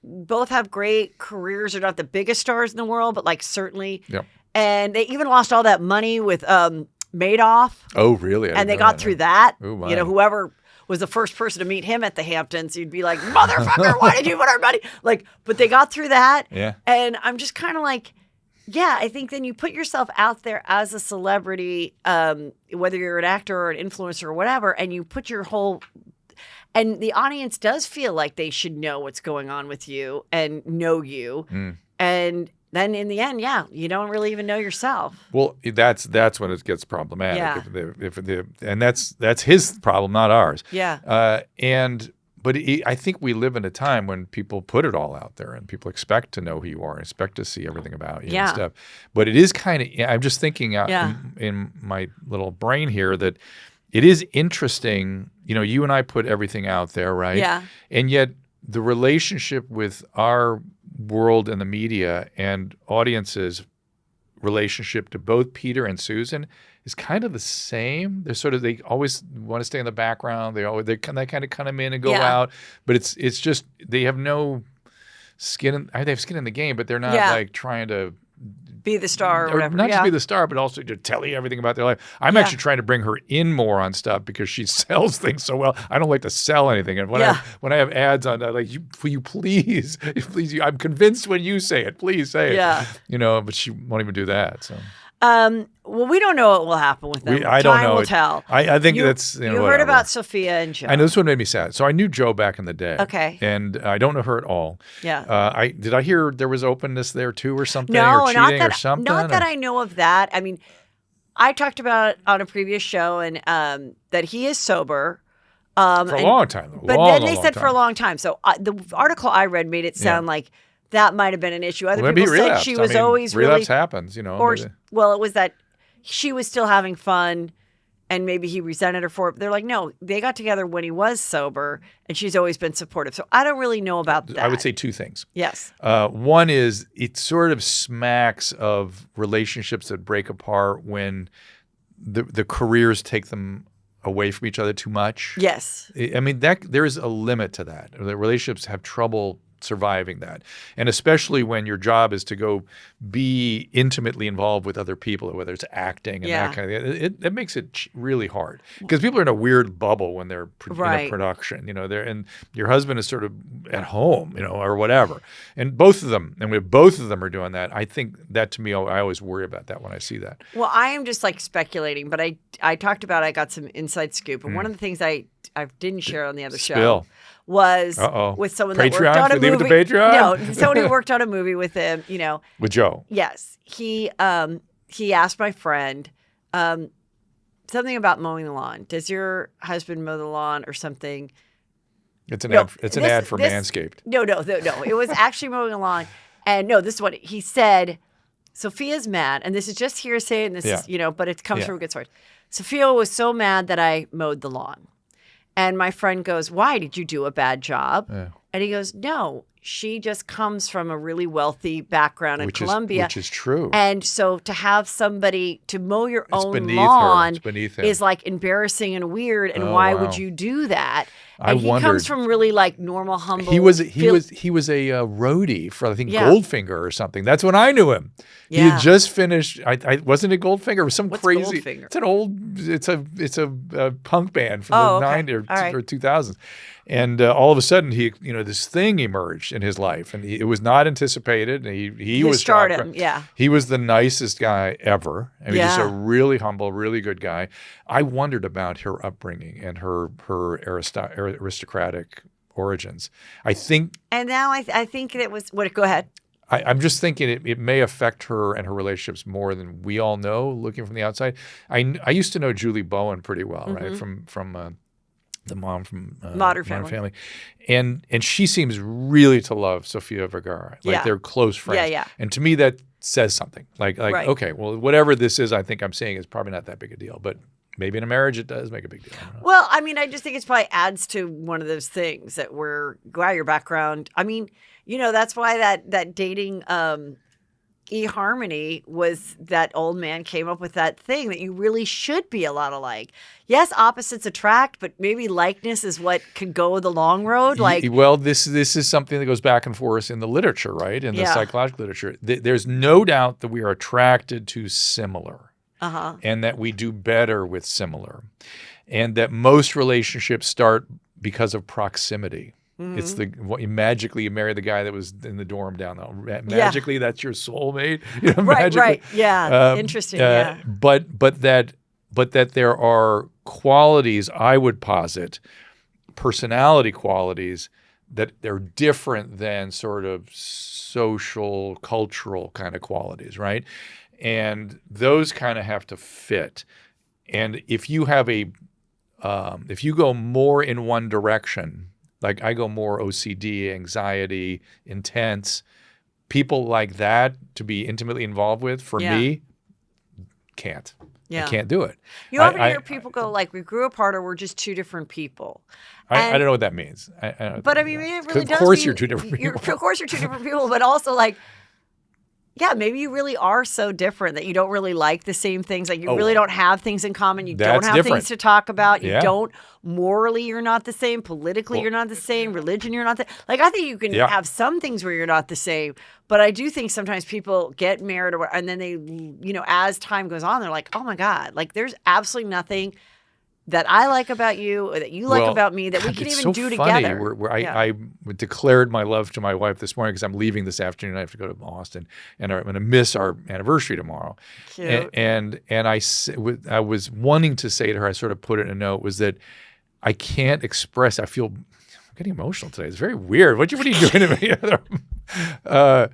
Speaker 2: both have great careers. They're not the biggest stars in the world, but certainly. Yeah. And they even lost all that money with Madoff.
Speaker 3: Oh, really?
Speaker 2: And they got through that. Oh, my. Whoever was the first person to meet him at the Hamptons, you'd be like, motherfucker, why did you put our money? But they got through that.
Speaker 3: Yeah.
Speaker 2: And I'm just kind of I think then you put yourself out there as a celebrity, whether you're an actor or an influencer or whatever, and you put your whole, and the audience does feel like they should know what's going on with you and know you. And then in the end, you don't really even know yourself.
Speaker 3: Well, that's when it gets problematic. Yeah. And that's his problem, not ours.
Speaker 2: Yeah.
Speaker 3: But I think we live in a time when people put it all out there and people expect to know who you are and expect to see everything about you and stuff. But it is kind of, I'm just thinking in my little brain here that it is interesting. You and I put everything out there, right?
Speaker 2: Yeah.
Speaker 3: And yet the relationship with our world and the media and audiences' relationship to both Peter and Susan is kind of the same. They always want to stay in the background. They kind of come in and go out, but it's just they have no skin. They have skin in the game, but they're not like trying to
Speaker 2: be the star or whatever.
Speaker 3: Not just be the star, but also to tell you everything about their life. I'm actually trying to bring her in more on stuff because she sells things so well. I don't like to sell anything. And when I have ads on, like, will you please, I'm convinced when you say it, please say it.
Speaker 2: Yeah.
Speaker 3: But she won't even do that. So.
Speaker 2: Well, we don't know what will happen with them.
Speaker 3: I don't know.
Speaker 2: Time will tell.
Speaker 3: I think that's
Speaker 2: you heard about Sophia and Joe.
Speaker 3: I know this one made me sad. So I knew Joe back in the day.
Speaker 2: Okay.
Speaker 3: And I don't know her at all.
Speaker 2: Yeah.
Speaker 3: Did I hear there was openness there too, or something?
Speaker 2: No,
Speaker 3: or cheating or something?
Speaker 2: Not that I know of that. I mean, I talked about it on a previous show, and that he is sober.
Speaker 3: For a long time.
Speaker 2: But then they said for a long time. So the article I read made it sound like that might have been an issue. Other people said she was always
Speaker 3: relapse happens,
Speaker 2: Or it was that she was still having fun, and maybe he resented her for it. They're like, no, they got together when he was sober, and she's always been supportive. So I don't really know about that.
Speaker 3: I would say two things.
Speaker 2: Yes.
Speaker 3: One is it sort of smacks of relationships that break apart when the careers take them away from each other too much.
Speaker 2: Yes.
Speaker 3: I mean, there is a limit to that. The relationships have trouble surviving that. And especially when your job is to go be intimately involved with other people, whether it's acting and that kind of thing. It makes it really hard because people are in a weird bubble when they're in a production, and your husband is sort of at home, or whatever. And both of them are doing that. I think that, to me, I always worry about that when I see that.
Speaker 2: Well, I am just like speculating, but I talked about, I got some inside scoop. And one of the things I didn't share on the other show was with someone that worked on a movie.
Speaker 3: Leave it to Patreon?
Speaker 2: No, someone who worked on a movie with him,
Speaker 3: With Joe.
Speaker 2: Yes. He asked my friend something about mowing the lawn. Does your husband mow the lawn or something?
Speaker 3: It's an ad for Manscaped.
Speaker 2: No. It was actually mowing the lawn. And no, this is what he said. Sophia's mad, and this is just hearsay, and this is, but it comes from a good source. Sophia was so mad that I mowed the lawn. And my friend goes, why? Did you do a bad job? Yeah. And he goes, no, she just comes from a really wealthy background in Colombia.
Speaker 3: Which is true.
Speaker 2: And so to have somebody to mow your own lawn is like embarrassing and weird. And why would you do that? And he comes from really like normal, humble.
Speaker 3: He was a roadie for, I think, Goldfinger or something. That's when I knew him. Yeah. He had just finished. I wasn't it Goldfinger? It was some crazy. Goldfinger? It's a punk band from the 90s or 2000s. And all of a sudden, this thing emerged in his life, and it was not anticipated. And he was
Speaker 2: stardom. Yeah,
Speaker 3: he was the nicest guy ever. I mean, just a really humble, really good guy. I wondered about her upbringing and her aristocratic origins. I think,
Speaker 2: and now I think it was. What? Go ahead.
Speaker 3: I'm just thinking it may affect her and her relationships more than we all know, looking from the outside. I used to know Julie Bowen pretty well, right, from the mom from
Speaker 2: Modern Family.
Speaker 3: And she seems really to love Sofia Vergara. Like they're close friends.
Speaker 2: Yeah.
Speaker 3: And to me that says something. Like okay, well, whatever this is I think I'm saying is probably not that big a deal. But maybe in a marriage it does make a big deal.
Speaker 2: Well, I mean, I just think it's probably adds to one of those things that we're glad your background. I mean, that's why that dating eHarmony was that old man came up with that thing that you really should be a lot alike. Yes, opposites attract, but maybe likeness is what could go the long road.
Speaker 3: Well, this is something that goes back and forth in the literature, right? In the psychological literature. There's no doubt that we are attracted to similar, and that we do better with similar, and that most relationships start because of proximity. Mm-hmm. It's magically you marry the guy that was in the dorm down there. Magically, that's your soulmate.
Speaker 2: Right. Yeah. Interesting. Yeah.
Speaker 3: But that there are qualities, I would posit, personality qualities that they're different than sort of social, cultural kind of qualities, right? And those kind of have to fit. And if you have if you go more in one direction. Like I go more OCD, anxiety, intense. People like that to be intimately involved with, for me, can't.
Speaker 2: Yeah.
Speaker 3: I can't do it.
Speaker 2: You often hear people go like, we grew apart or we're just two different people.
Speaker 3: I don't know what that means.
Speaker 2: But I mean, it really does.
Speaker 3: Of course you're two different people.
Speaker 2: Of course you're two different people, but also like, yeah, maybe you really are so different that you don't really like the same things. Like you really don't have things in common. You don't have things to talk about. You don't morally, you're not the same. Politically, you're not the same. Religion, you're not the like. I think you can have some things where you're not the same. But I do think sometimes people get married and then they, you know, as time goes on, they're like, oh my God, like there's absolutely nothing that I like about you or that you like about me that we can even do together.
Speaker 3: I declared my love to my wife this morning because I'm leaving this afternoon. I have to go to Austin, and I'm going to miss our anniversary tomorrow.
Speaker 2: Cute.
Speaker 3: And I was wanting to say to her, I sort of put it in a note, was that I can't express. I'm getting emotional today. It's very weird. What are you doing to me?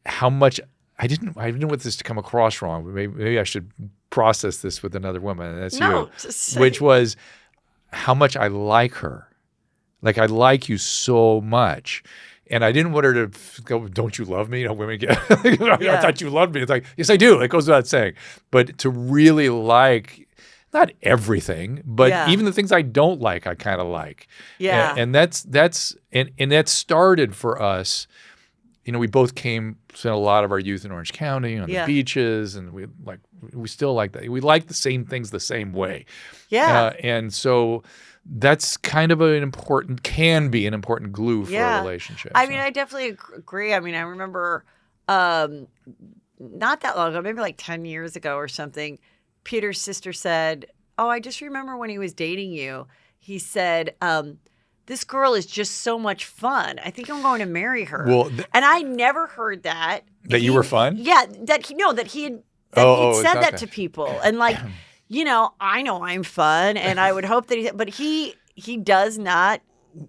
Speaker 3: How much I didn't want this to come across wrong. Maybe I should process this with another woman, and that's you, which was how much I like her. Like, I like you so much. And I didn't want her to go, don't you love me? You know, women get, I thought you loved me. It's like, yes, I do. It goes without saying. But to really like, not everything, but even the things I don't like, I kind of like.
Speaker 2: Yeah.
Speaker 3: And that started for us. You know, we both spent a lot of our youth in Orange County on the beaches, and we still like that. We like the same things the same way.
Speaker 2: Yeah.
Speaker 3: And so that's kind of can be an important glue for a relationship.
Speaker 2: I mean, I definitely agree. I mean, I remember not that long ago, maybe like 10 years ago or something, Peter's sister said, oh, I just remember when he was dating you, he said, this girl is just so much fun. I think I'm going to marry her. Well, and I never heard that.
Speaker 3: That you were fun?
Speaker 2: Yeah, that he had said that to people. And like, you know I'm fun, and I would hope that but he does not.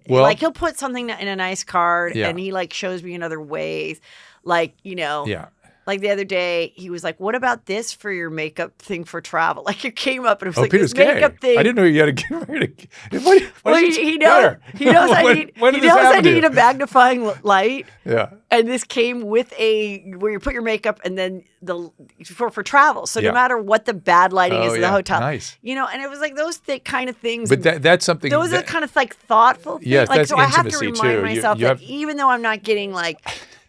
Speaker 2: Well, like, he'll put something in a nice card, and he like shows me in other ways. Like, you know. Yeah. Like the other day, he was like, what about this for your makeup thing for travel? Like, it came up and it was like,
Speaker 3: Peter's
Speaker 2: this makeup thing.
Speaker 3: I didn't know you had to get married.
Speaker 2: He knows I need a magnifying light. Yeah. And this came with where you put your makeup and then for travel. So no matter what the bad lighting is in the hotel. Nice. You know, and it was like those kind of things.
Speaker 3: But that's something.
Speaker 2: Those are kind of like thoughtful things.
Speaker 3: Yes,
Speaker 2: like,
Speaker 3: that's
Speaker 2: so I have to
Speaker 3: intimacy
Speaker 2: remind myself that even though I'm not getting like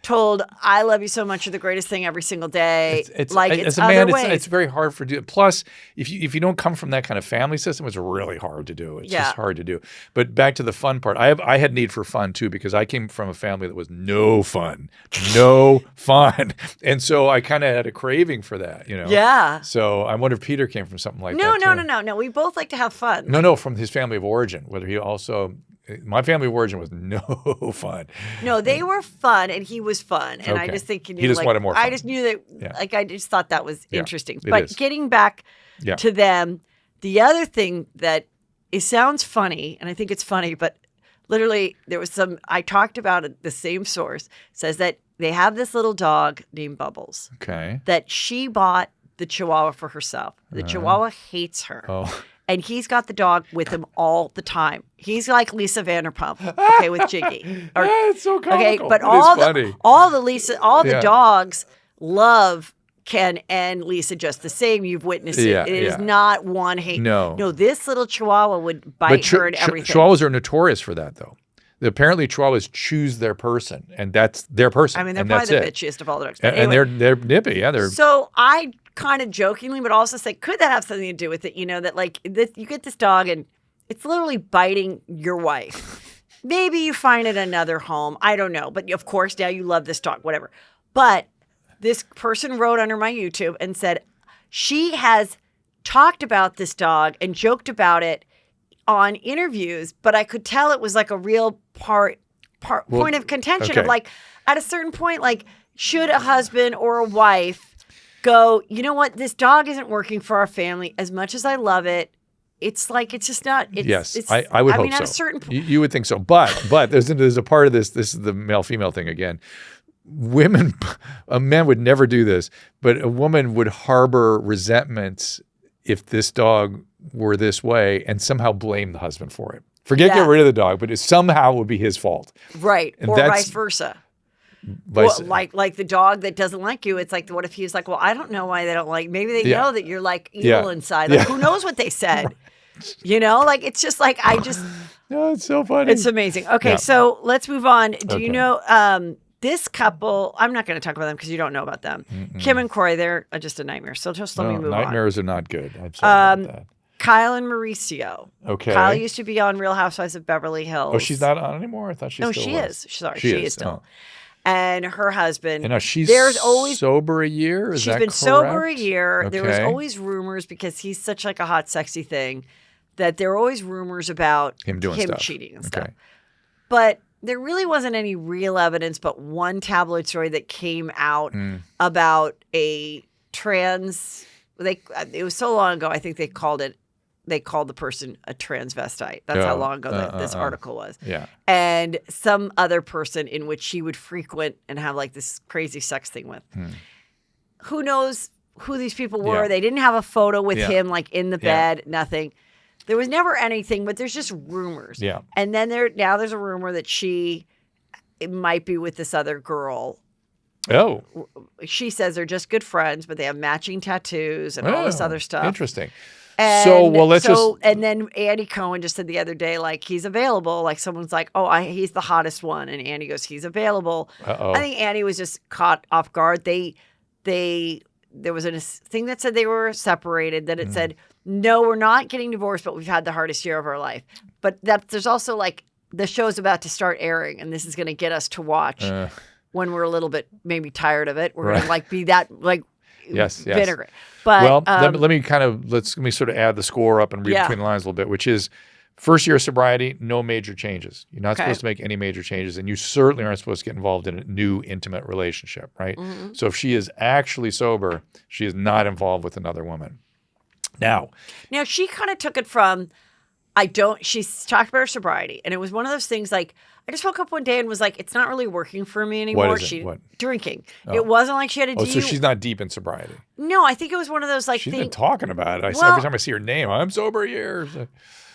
Speaker 2: told I love you so much, you're the greatest thing every single day. It's as a man, it's very hard for do. Plus, if you don't come from that kind of family system, it's really hard to do. It's just hard to do. But back to the fun part, I had need for fun too, because I came from a family that was no fun, and so I kind of had a craving for that, you know. Yeah. So I wonder if Peter came from something like that. No. We both like to have fun.
Speaker 3: No, from his family of origin. Whether he also. My family of origin was no fun.
Speaker 2: No, they were fun, and he was fun. And I just think
Speaker 3: he just wanted more fun.
Speaker 2: I just knew that, I just thought that was interesting. But getting back to them, the other thing that it sounds funny, and I think it's funny, but literally there was I talked about it, the same source says that they have this little dog named Bubbles. Okay. That she bought the Chihuahua for herself. The Chihuahua hates her. Oh. And he's got the dog with him all the time. He's like Lisa Vanderpump, okay, with Jiggy.
Speaker 3: It's so comical. Okay,
Speaker 2: but the dogs love Ken and Lisa just the same. You've witnessed it. It is not one hate. No, this little Chihuahua would bite her and everything.
Speaker 3: Chihuahuas are notorious for that, though. Apparently, Chihuahuas choose their person, and that's their person.
Speaker 2: I mean, they're probably the bitchiest of all the dogs.
Speaker 3: And they're nippy, yeah.
Speaker 2: So I kind of jokingly, but also say, could that have something to do with it? You know, that like you get this dog and it's literally biting your wife. Maybe you find it another home. I don't know. But of course, now you love this dog, whatever. But this person wrote under my YouTube and said she has talked about this dog and joked about it on interviews, but I could tell it was like a real point of contention of like, at a certain point, like, should a husband or a wife go, you know what, this dog isn't working for our family as much as I love it. It's like, it's just not.
Speaker 3: I would hope so.
Speaker 2: At a certain point.
Speaker 3: You would think so. But there's a part of this is the male-female thing again. A man would never do this, but a woman would harbor resentments if this dog were this way and somehow blame the husband for it. Get rid of the dog, but it somehow would be his fault.
Speaker 2: Right. Or vice versa. like the dog that doesn't like you. It's like, what if he's like, well, I don't know why they don't like. Maybe they know that you're like evil inside. Like, who knows what they said? You know, like it's just like
Speaker 3: No, it's so funny.
Speaker 2: It's amazing. Okay, so let's move on. Do you know this couple? I'm not going to talk about them because you don't know about them. Kim and Corey, they're just a nightmare. So just let me move on.
Speaker 3: Nightmares are not good. I'm sorry about that.
Speaker 2: Kyle and Mauricio.
Speaker 3: Okay.
Speaker 2: Kyle used to be on Real Housewives of Beverly Hills.
Speaker 3: Oh, she's not on anymore? I thought she still was.
Speaker 2: No, she is. Sorry, she is still.
Speaker 3: Oh.
Speaker 2: And her husband.
Speaker 3: And now she's
Speaker 2: always
Speaker 3: sober a year? Is that correct?
Speaker 2: She's been sober a year. Okay. There was always rumors because he's such like a hot, sexy thing that there were always rumors about him cheating and stuff. But there really wasn't any real evidence but one tabloid story that came out about a trans. It was so long ago, I think they called the person a transvestite. That's how long ago this article was.
Speaker 3: Yeah.
Speaker 2: And some other person in which she would frequent and have like this crazy sex thing with. Who knows who these people were? Yeah. They didn't have a photo with him like in the bed, nothing. There was never anything, but there's just rumors.
Speaker 3: Yeah.
Speaker 2: And then there's a rumor that it might be with this other girl.
Speaker 3: Oh.
Speaker 2: She says they're just good friends, but they have matching tattoos and all this other stuff.
Speaker 3: Interesting.
Speaker 2: And and then Andy Cohen just said the other day, like, he's available. Like, someone's like, he's the hottest one. And Andy goes, he's available. I think Andy was just caught off guard. There was a thing that said they were separated, that it said, no, we're not getting divorced, but we've had the hardest year of our life. But there's also like the show's about to start airing, and this is going to get us to watch when we're a little bit maybe tired of it. We're going to like be that like vinegar. But
Speaker 3: let me sort of add the score up and read between the lines a little bit, which is first year of sobriety, no major changes. You're not supposed to make any major changes, and you certainly aren't supposed to get involved in a new intimate relationship, right? So if she is actually sober, she is not involved with another woman. Now
Speaker 2: she kind of took it from, she's talked about her sobriety, and it was one of those things like, I just woke up one day and was like, it's not really working for me anymore.
Speaker 3: What is it? What?
Speaker 2: Drinking. It wasn't like she had a DUI.
Speaker 3: So she's not deep in sobriety.
Speaker 2: No, I think it was one of those like
Speaker 3: she's been talking about it. Every time I see her name, I'm sober a year.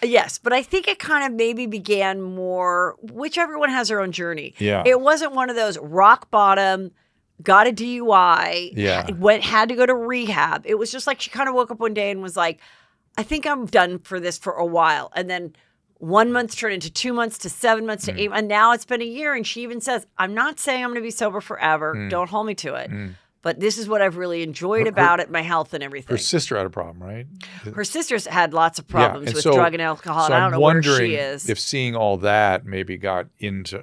Speaker 2: Yes, but I think it kind of maybe began more, which everyone has their own journey.
Speaker 3: Yeah.
Speaker 2: It wasn't one of those rock bottom, got a DUI, had to go to rehab. It was just like she kind of woke up one day and was like, I think I'm done for this for a while. And then 1 month turned into 2 months to 7 months to 8. And now it's been a year. And she even says, I'm not saying I'm going to be sober forever. Don't hold me to it. But this is what I've really enjoyed about it, my health and everything.
Speaker 3: Her sister had a problem, right?
Speaker 2: Her sister's had lots of problems with drug and alcohol. So and I don't know where she is.
Speaker 3: If seeing all that maybe got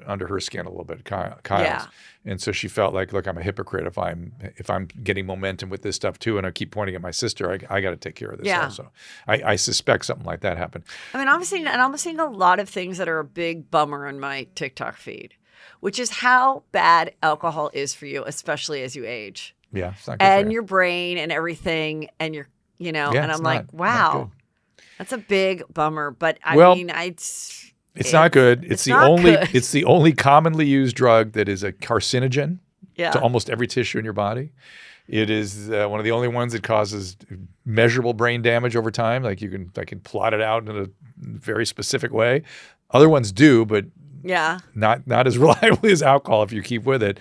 Speaker 3: under her skin a little bit, Kyle's. Yeah. And so she felt like, look, I'm a hypocrite if I'm getting momentum with this stuff too, and I keep pointing at my sister. I got to take care of this also. I suspect something like that happened.
Speaker 2: I mean, I'm seeing a lot of things that are a big bummer on my TikTok feed, which is how bad alcohol is for you, especially as you age.
Speaker 3: Yeah, it's not good
Speaker 2: and your brain and everything, and and I'm like, wow, that's a big bummer. But
Speaker 3: it's not good. It's the only commonly used drug that is a carcinogen to almost every tissue in your body. It is one of the only ones that causes measurable brain damage over time. Like I can plot it out in a very specific way. Other ones do, but not as reliably as alcohol if you keep with it.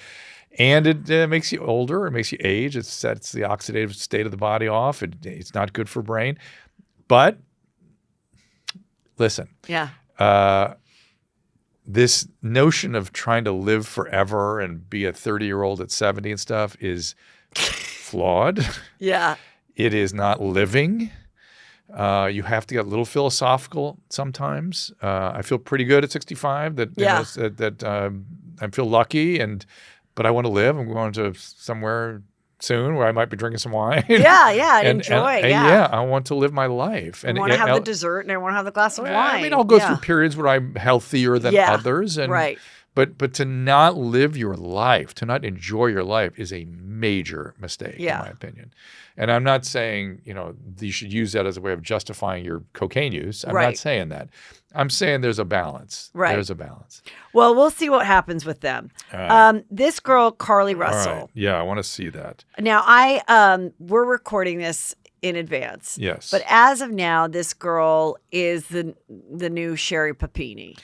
Speaker 3: And it makes you older. It makes you age. It sets the oxidative state of the body off. It's not good for brain. But listen.
Speaker 2: Yeah.
Speaker 3: This notion of trying to live forever and be a 30-year-old at 70 and stuff is flawed.
Speaker 2: Yeah.
Speaker 3: It is not living. You have to get a little philosophical sometimes. I feel pretty good at 65 that I feel lucky, but I want to live. I'm going to somewhere soon where I might be drinking some wine.
Speaker 2: And enjoy.
Speaker 3: I want to live my life.
Speaker 2: I want to have the dessert and I want to have the glass of wine.
Speaker 3: I mean, I'll go through periods where I'm healthier than others. But to not live your life, to not enjoy your life is a major mistake, in my opinion. And I'm not saying, you should use that as a way of justifying your cocaine use. I'm not saying that. I'm saying there's a balance.
Speaker 2: Right.
Speaker 3: There's a balance.
Speaker 2: Well, we'll see what happens with them. This girl, Carly Russell.
Speaker 3: All right. Yeah, I want to see that.
Speaker 2: Now, we're recording this in advance.
Speaker 3: Yes.
Speaker 2: But as of now, this girl is the new Sherry Papini.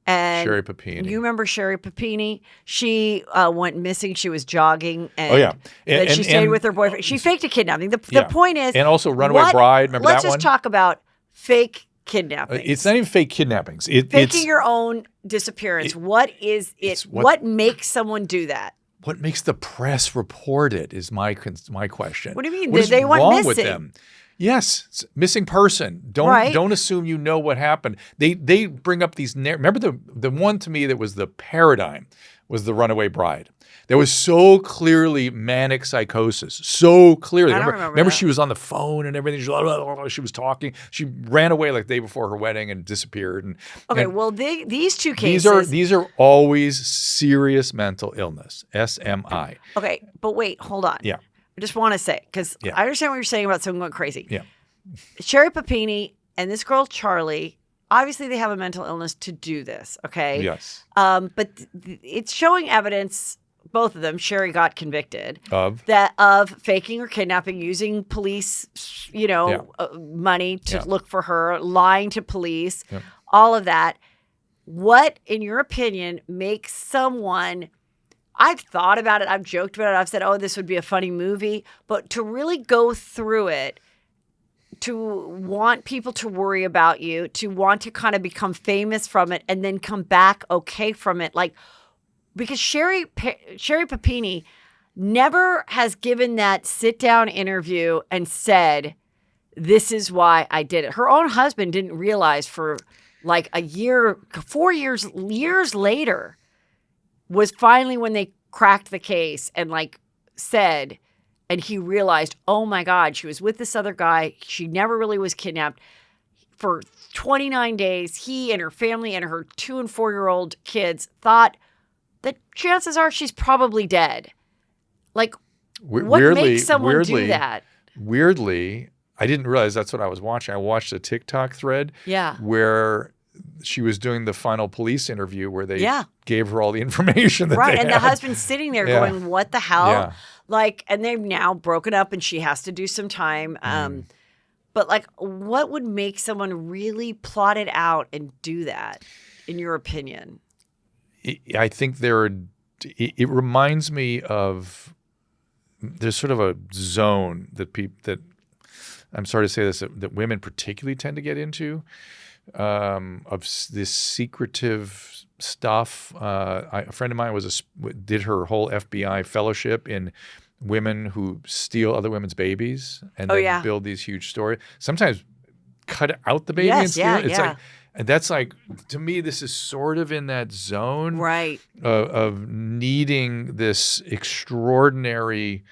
Speaker 2: And
Speaker 3: Sherry Papini.
Speaker 2: You remember Sherry Papini? She went missing. She was jogging. And she stayed with her boyfriend. She faked a kidnapping. The point is.
Speaker 3: And also Runaway Bride. Remember that one?
Speaker 2: Let's just talk about fake kidnapping.
Speaker 3: It's not even fake kidnappings.
Speaker 2: Faking your own disappearance. What is it? What makes someone do that?
Speaker 3: What makes the press report it is my question.
Speaker 2: What do you mean?
Speaker 3: What is
Speaker 2: they went
Speaker 3: wrong
Speaker 2: missing?
Speaker 3: with them? Yes, it's missing person. Don't assume you know what happened. They bring up these. Remember the one to me that was the paradigm was the Runaway Bride. There was so clearly manic psychosis. So clearly. Remember she was on the phone and everything. She was talking. She ran away like the day before her wedding and disappeared.
Speaker 2: These two cases.
Speaker 3: These are always serious mental illness. SMI.
Speaker 2: Okay, but wait, hold on.
Speaker 3: Yeah.
Speaker 2: I just want to say, because I understand what you're saying about someone going crazy.
Speaker 3: Yeah.
Speaker 2: Sherry Papini and this girl, Charlie, obviously they have a mental illness to do this, okay?
Speaker 3: Yes.
Speaker 2: But it's showing evidence, both of them, Sherry got convicted.
Speaker 3: Of
Speaker 2: faking or kidnapping, using police, money to look for her, lying to police, all of that. What, in your opinion, makes someone... I've thought about it. I've joked about it. I've said, oh, this would be a funny movie. But to really go through it, to want people to worry about you, to want to kind of become famous from it and then come back okay from it. Because Sherry Papini never has given that sit-down interview and said, this is why I did it. Her own husband didn't realize for like a year, 4 years later, was finally when they cracked the case and said, and he realized, oh my God, she was with this other guy. She never really was kidnapped. For 29 days, he and her family and her 2- and 4-year-old kids thought that chances are she's probably dead. What makes someone do that?
Speaker 3: Weirdly, I didn't realize that's what I was watching. I watched a TikTok thread where she was doing the final police interview where they gave her all the information that they had.
Speaker 2: The husband's sitting there going, what the hell? And they've now broken up and she has to do some time. But what would make someone really plot it out and do that, in your opinion?
Speaker 3: I think it reminds me of, there's sort of a zone that I'm sorry to say this, that women particularly tend to get into. Of this secretive stuff. A friend of mine did her whole FBI fellowship in women who steal other women's babies and then build these huge stories. Sometimes cut out the baby and steal it. It's and that's to me, this is sort of in that zone of needing this extraordinary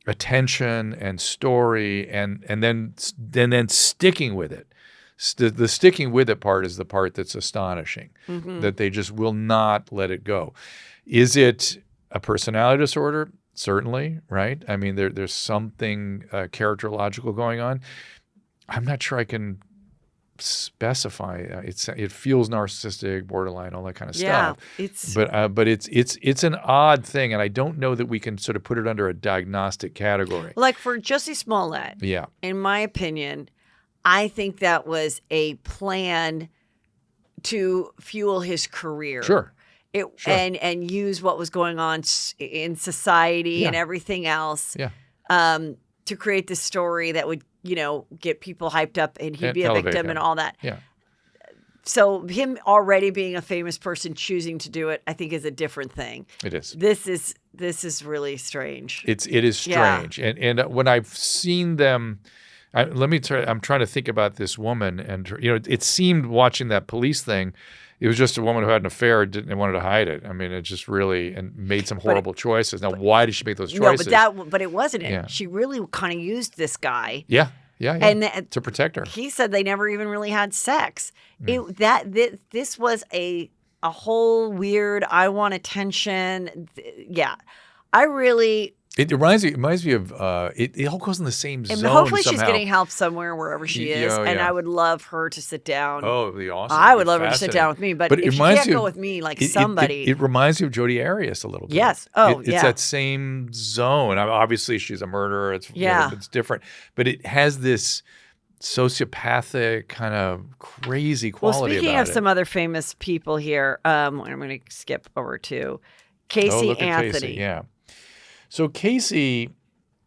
Speaker 3: attention and story and then sticking with it. The sticking with it part is the part that's astonishing, that they just will not let it go. Is it a personality disorder? Certainly, right? I mean, there's something characterological going on. I'm not sure I can specify. It feels narcissistic, borderline, all that kind of stuff. But it's an odd thing, and I don't know that we can sort of put it under a diagnostic category.
Speaker 2: Like for Jussie Smollett, in my opinion, I think that was a plan to fuel his career.
Speaker 3: Sure.
Speaker 2: And use what was going on in society and everything else to create this story that would, get people hyped up and he'd be a victim and all that.
Speaker 3: Yeah.
Speaker 2: So him already being a famous person choosing to do it, I think is a different thing.
Speaker 3: It is.
Speaker 2: This is really strange.
Speaker 3: It is strange. Yeah. And when I've seen them... I'm trying to think about this woman, and it seemed watching that police thing, it was just a woman who had an affair and wanted to hide it. I mean, it just really and made some horrible choices. Now, why did she make those choices?
Speaker 2: But it wasn't it. Yeah. She really kind of used this guy.
Speaker 3: Yeah. And to protect her.
Speaker 2: He said they never even really had sex. This was a whole weird. I want attention. Yeah, I really.
Speaker 3: It reminds me of it all goes in the same zone.
Speaker 2: And hopefully she's getting help somewhere wherever she is. And I would love her to sit down.
Speaker 3: Oh, it'd be awesome.
Speaker 2: I would love her to sit down with me. But if she can't go with me, somebody.
Speaker 3: It reminds you of Jodi Arias a little bit.
Speaker 2: Yes.
Speaker 3: It's that same zone. Obviously, she's a murderer. It's different. But it has this sociopathic kind of crazy quality
Speaker 2: Well, speaking
Speaker 3: about
Speaker 2: of some other famous people here, I'm going to skip over to Casey Anthony.
Speaker 3: Casey, yeah. So Casey,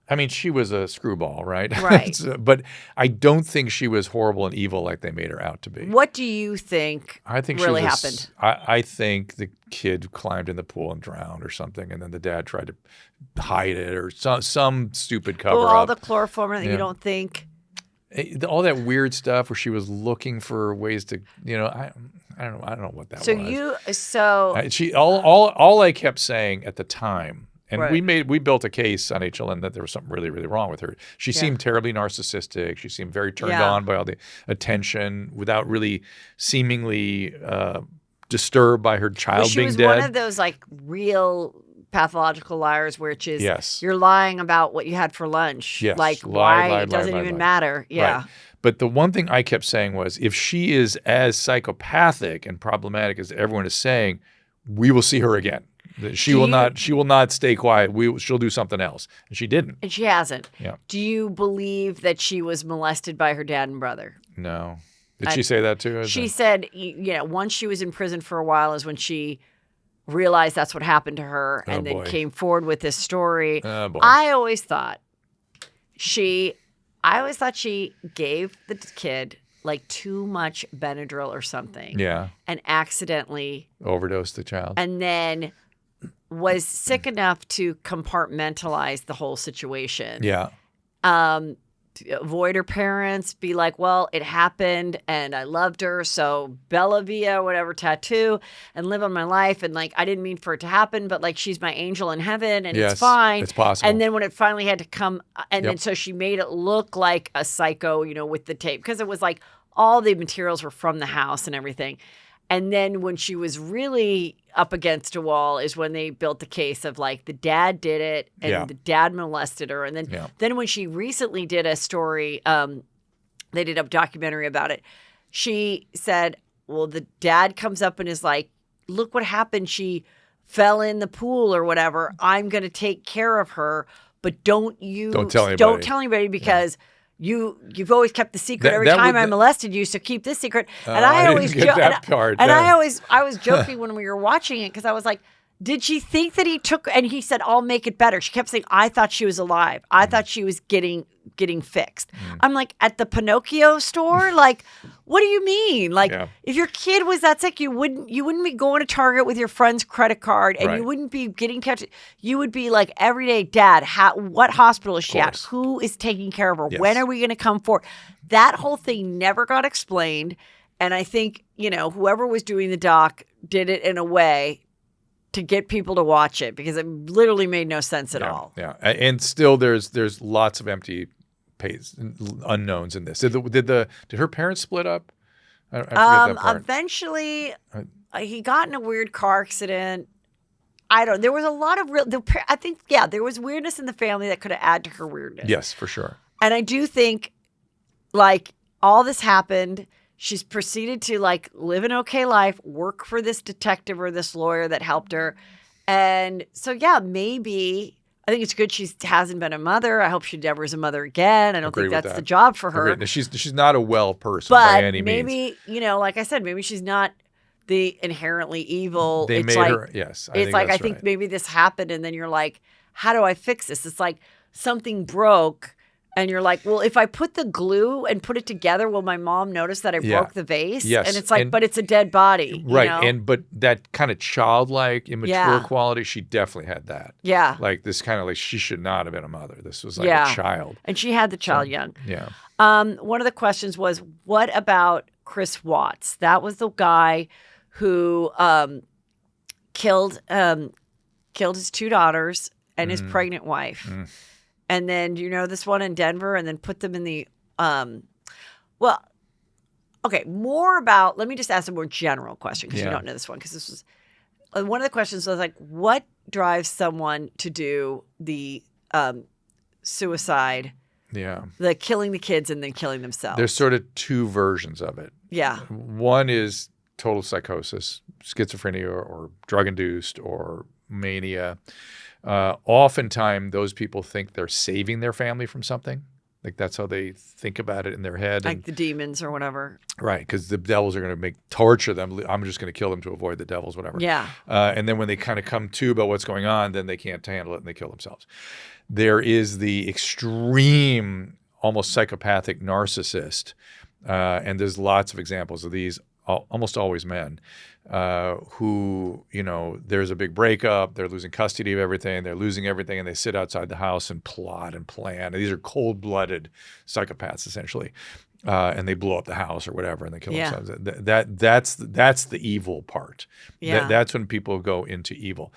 Speaker 3: I mean, she was a screwball, right?
Speaker 2: Right.
Speaker 3: But I don't think she was horrible and evil like they made her out to be.
Speaker 2: What do you think really happened?
Speaker 3: I think the kid climbed in the pool and drowned or something, and then the dad tried to hide it or some stupid cover-up.
Speaker 2: All the chloroform that you don't think...
Speaker 3: All that weird stuff where she was looking for ways to, I don't know what that was. All I kept saying at the time, and we built a case on HLN that there was something really, really wrong with her. She seemed terribly narcissistic. She seemed very turned on by all the attention without really seemingly disturbed by her child being dead.
Speaker 2: She was one of those like real pathological liars, which is you're lying about what you had for lunch.
Speaker 3: Yes.
Speaker 2: Like why it doesn't even matter. Yeah.
Speaker 3: Right. But the one thing I kept saying was, if she is as psychopathic and problematic as everyone is saying, we will see her again. She will not stay quiet. She'll do something else. And she didn't.
Speaker 2: And she hasn't.
Speaker 3: Yeah.
Speaker 2: Do you believe that she was molested by her dad and brother?
Speaker 3: No. Did she say that too?
Speaker 2: She said, once she was in prison for a while is when she realized that's what happened to her and then came forward with this story. I always thought she gave the kid like too much Benadryl or something.
Speaker 3: Yeah.
Speaker 2: And accidentally
Speaker 3: overdosed the child.
Speaker 2: And then was sick enough to compartmentalize the whole situation.
Speaker 3: Yeah.
Speaker 2: Avoid her parents, be like, well, it happened and I loved her, so Bella Via, whatever, tattoo, and live on my life. And like, I didn't mean for it to happen, but like, she's my angel in heaven and it's fine.
Speaker 3: It's possible.
Speaker 2: And then when it finally had to come, and then so she made it look like a psycho, with the tape, because it was like all the materials were from the house and everything. And then when she was really up against a wall is when they built the case of like the dad did it and the dad molested her. And then when she recently did a story, they did a documentary about it. She said, well, the dad comes up and is like, look what happened. She fell in the pool or whatever. I'm going to take care of her, but don't tell anybody because You've always kept the secret every time I molested you, so keep this secret. And I always I was joking when we were watching it because I was like, did she think that he took? And he said, "I'll make it better." She kept saying, "I thought she was alive. I thought she was getting fixed." I'm like, at the Pinocchio store, like, what do you mean? Like, if your kid was that sick, you wouldn't be going to Target with your friend's credit card, and you wouldn't be getting kept. You would be like, every day, Dad, what hospital is she at? Who is taking care of her? When are we going to come forward? That whole thing never got explained, and I think whoever was doing the doc did it in a way to get people to watch it because it literally made no sense at all. Yeah,
Speaker 3: and still there's lots of empty unknowns in this. Did her parents split up? I forget that part.
Speaker 2: Eventually, he got in a weird car accident. There was a lot of there was weirdness in the family that could have added to her weirdness.
Speaker 3: Yes, for sure.
Speaker 2: And I do think, like, all this happened. She's proceeded to like live an okay life, work for this detective or this lawyer that helped her. And so, maybe I think it's good she hasn't been a mother. I hope she never is a mother again. I don't think that's the job for her.
Speaker 3: Agreed. She's not a well person by any means.
Speaker 2: Maybe, like I said, maybe she's not the inherently evil.
Speaker 3: They made her, yes.
Speaker 2: I think maybe this happened and then you're like, how do I fix this? It's like something broke. And you're like, well, if I put the glue and put it together, will my mom notice that I broke the vase?
Speaker 3: Yes.
Speaker 2: And it's like, but it's a dead body.
Speaker 3: Right. But that kind of childlike, immature quality, she definitely had that.
Speaker 2: Yeah.
Speaker 3: Like this kind of like, she should not have been a mother. This was like a child.
Speaker 2: And she had the child young.
Speaker 3: Yeah.
Speaker 2: One of the questions was, what about Chris Watts? That was the guy who killed his 2 daughters and his pregnant wife. And then, this one in Denver, and then put them in the, more about, let me just ask a more general question, because you don't know this one, because this was, one of the questions was like, what drives someone to do the suicide, the killing the kids and then killing themselves?
Speaker 3: There's sort of 2 versions of it.
Speaker 2: Yeah.
Speaker 3: One is total psychosis, schizophrenia, or drug-induced, or mania. Oftentimes, those people think they're saving their family from something. Like that's how they think about it in their head.
Speaker 2: Like the demons or whatever.
Speaker 3: Right, because the devils are going to torture them. I'm just going to kill them to avoid the devils, whatever.
Speaker 2: Yeah.
Speaker 3: And then when they kind of come to about what's going on, then they can't handle it and they kill themselves. There is the extreme, almost psychopathic narcissist, and there's lots of examples of these, almost always men, who, there's a big breakup, they're losing custody of everything, they're losing everything, and they sit outside the house and plot and plan. And these are cold-blooded psychopaths, essentially. And they blow up the house or whatever, and they kill themselves. That's the evil part.
Speaker 2: Yeah.
Speaker 3: That's when people go into evil.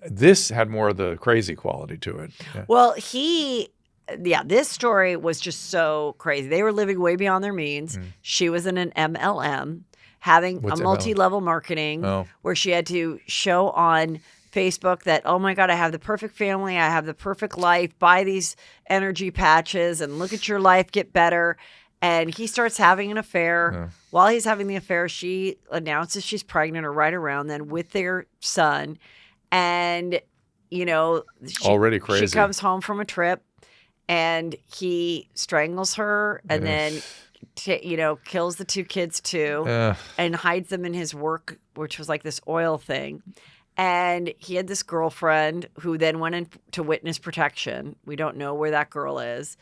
Speaker 3: This had more of the crazy quality to it. Yeah.
Speaker 2: Well, this story was just so crazy. They were living way beyond their means. She was in an MLM, having
Speaker 3: What's
Speaker 2: a multi-level marketing where she had to show on Facebook that, oh my God, I have the perfect family, I have the perfect life, buy these energy patches and look at your life get better. And he starts having an affair. Yeah. While he's having the affair, she announces she's pregnant or right around then with their son. And,
Speaker 3: already crazy.
Speaker 2: She comes home from a trip and he strangles her and then kills the 2 kids too, and hides them in his work, which was like this oil thing. And he had this girlfriend who then went into witness protection. We don't know where that girl is,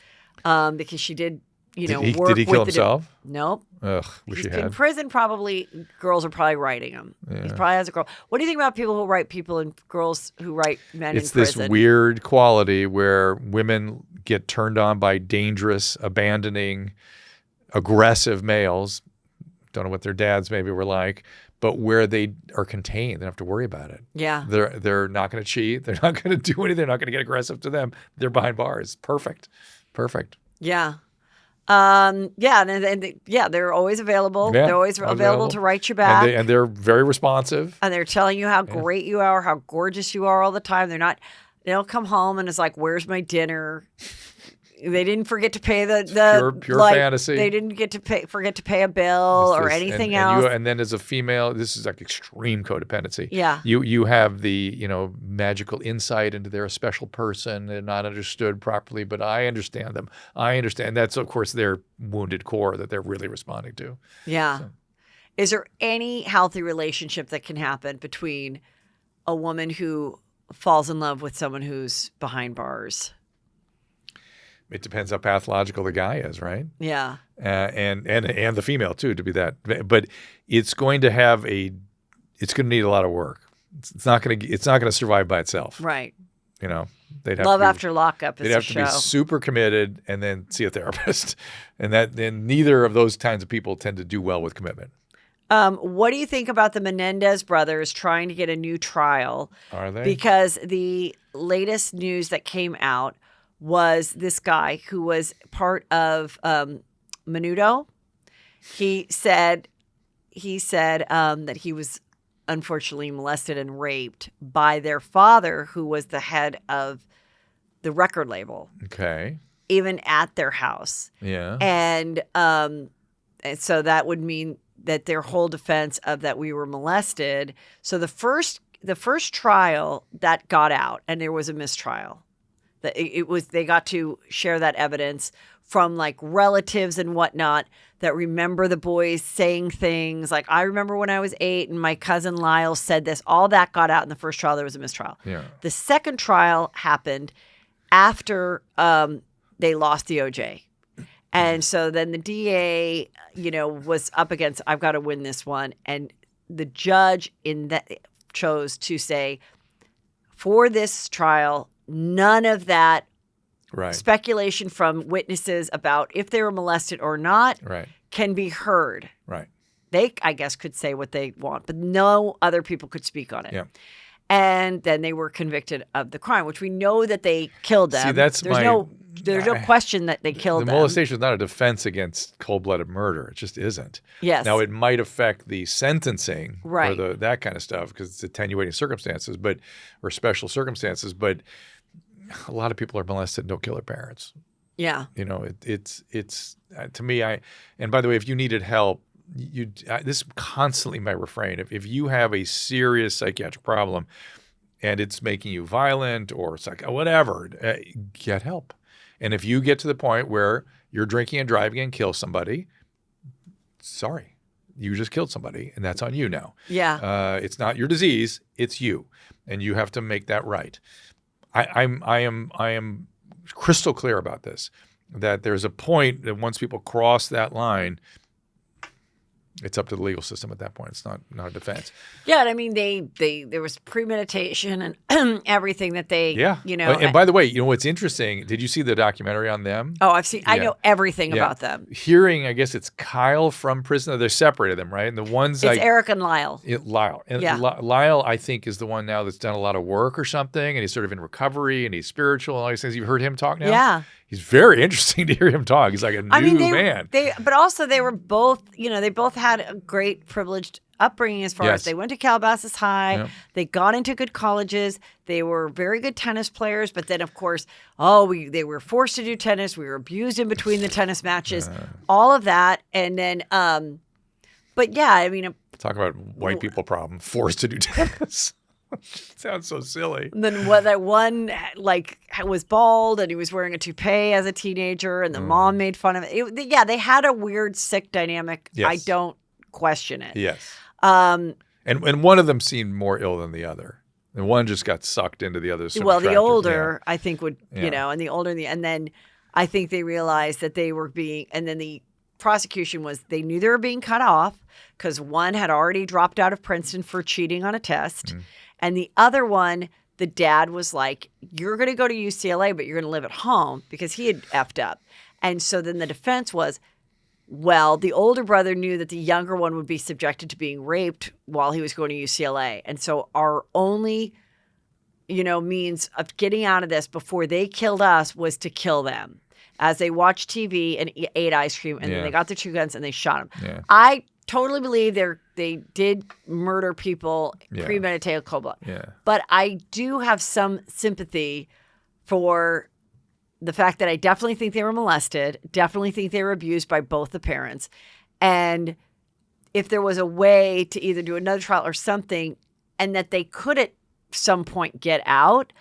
Speaker 2: because she did, work.
Speaker 3: Did he kill himself?
Speaker 2: Nope.
Speaker 3: Ugh, wish he had.
Speaker 2: In prison, probably girls are probably writing him. Yeah. He probably has a girl. What do you think about people who write people and girls who write men in prison?
Speaker 3: It's this weird quality where women get turned on by dangerous, abandoning, aggressive males. Don't know what their dads maybe were like, but where they are contained, they don't have to worry about it.
Speaker 2: Yeah.
Speaker 3: They're not going to cheat. They're not going to do anything. They're not going to get aggressive to them. They're behind bars. Perfect.
Speaker 2: Yeah. They're always available.
Speaker 3: Yeah,
Speaker 2: they're always available to write you back.
Speaker 3: And they're very responsive.
Speaker 2: And they're telling you how great you are, how gorgeous you are all the time. They don't come home and it's like, where's my dinner? They didn't forget to pay the
Speaker 3: pure fantasy.
Speaker 2: They didn't forget to pay a bill or anything else.
Speaker 3: And then as a female, this is like extreme codependency.
Speaker 2: Yeah.
Speaker 3: You have the, magical insight into they're a special person. They're not understood properly, but I understand them. I understand. That's, of course, their wounded core that they're really responding to.
Speaker 2: Yeah.
Speaker 3: So.
Speaker 2: Is there any healthy relationship that can happen between a woman who falls in love with someone who's behind bars?
Speaker 3: It depends how pathological the guy is, right?
Speaker 2: Yeah.
Speaker 3: And the female too, to be that. But it's going to need a lot of work. It's not going to survive by itself.
Speaker 2: Right.
Speaker 3: They'd have
Speaker 2: Love after lockup is
Speaker 3: they'd have to be super committed and then see a therapist. And neither of those kinds of people tend to do well with commitment.
Speaker 2: What do you think about the Menendez brothers trying to get a new trial?
Speaker 3: Are they?
Speaker 2: Because the latest news that came out was this guy who was part of Menudo. He said that he was unfortunately molested and raped by their father, who was the head of the record label.
Speaker 3: Okay.
Speaker 2: Even at their house.
Speaker 3: Yeah.
Speaker 2: And so that would mean that their whole defense of that we were molested. So the first trial that got out, and there was a mistrial. They got to share that evidence from like relatives and whatnot that remember the boys saying things like, I remember when I was 8 and my cousin Lyle said this. All that got out in the first trial. There was a mistrial.
Speaker 3: Yeah.
Speaker 2: The second trial happened after they lost the OJ. And so then the DA, was up against, I've got to win this one. And the judge chose to say, for this trial, none of that speculation from witnesses about if they were molested or not can be heard.
Speaker 3: Right.
Speaker 2: They, I guess, could say what they want, but no other people could speak on it.
Speaker 3: Yeah.
Speaker 2: And then they were convicted of the crime, which we know that they killed them.
Speaker 3: See,
Speaker 2: there's no question that they killed them.
Speaker 3: The molestation is not a defense against cold-blooded murder. It just isn't.
Speaker 2: Yes.
Speaker 3: Now, it might affect the sentencing
Speaker 2: right.
Speaker 3: or that kind of stuff because it's attenuating circumstances, or special circumstances. But a lot of people are molested and don't kill their parents.
Speaker 2: Yeah.
Speaker 3: It's to me, and by the way, if you needed help, this is constantly my refrain. If you have a serious psychiatric problem and it's making you violent or whatever, get help. And if you get to the point where you're drinking and driving and kill somebody, sorry, you just killed somebody, and that's on you now.
Speaker 2: Yeah.
Speaker 3: It's not your disease, it's you, and you have to make that right. I am crystal clear about this, that there's a point that once people cross that line, it's up to the legal system at that point. It's not a defense.
Speaker 2: Yeah, and I mean, there was premeditation and everything that they,
Speaker 3: And by the way, what's interesting? Did you see the documentary on them?
Speaker 2: Oh, I've seen. Yeah. I know everything about them.
Speaker 3: Hearing, I guess it's Kyle from prison. They're separated them, right? And the ones
Speaker 2: it's Eric and Lyle.
Speaker 3: Lyle. And Lyle, I think, is the one now that's done a lot of work or something, and he's sort of in recovery, and he's spiritual and all these things. You've heard him talk now?
Speaker 2: Yeah.
Speaker 3: He's very interesting to hear him talk. He's like a new man.
Speaker 2: But also they were both, they both had a great privileged upbringing as far as they went to Calabasas High. Yep. They got into good colleges. They were very good tennis players. But then, of course, they were forced to do tennis. We were abused in between the tennis matches. All of that. And then, but yeah, I mean.
Speaker 3: Talk about white people problem. Forced to do tennis. Sounds so silly.
Speaker 2: And then that one was bald and he was wearing a toupee as a teenager, and the mom made fun of it. They had a weird, sick dynamic. Yes. I don't question it.
Speaker 3: Yes. And one of them seemed more ill than the other. And one just got sucked into the other.
Speaker 2: Well, the older I think would, and the older, and then I think they realized that they were being, and then the prosecution was they knew they were being cut off because one had already dropped out of Princeton for cheating on a test. And the other one, the dad was like, you're going to go to UCLA, but you're going to live at home because he had effed up. And so then the defense was, well, the older brother knew that the younger one would be subjected to being raped while he was going to UCLA. And so our only, means of getting out of this before they killed us was to kill them as they watched TV and ate ice cream. And then they got their two guns and they shot him. Yeah. I totally believe they did murder people, premeditated cold blood. Yeah. But I do have some sympathy for the fact that I definitely think they were molested, definitely think they were abused by both the parents. And if there was a way to either do another trial or something, and that they could at some point get out,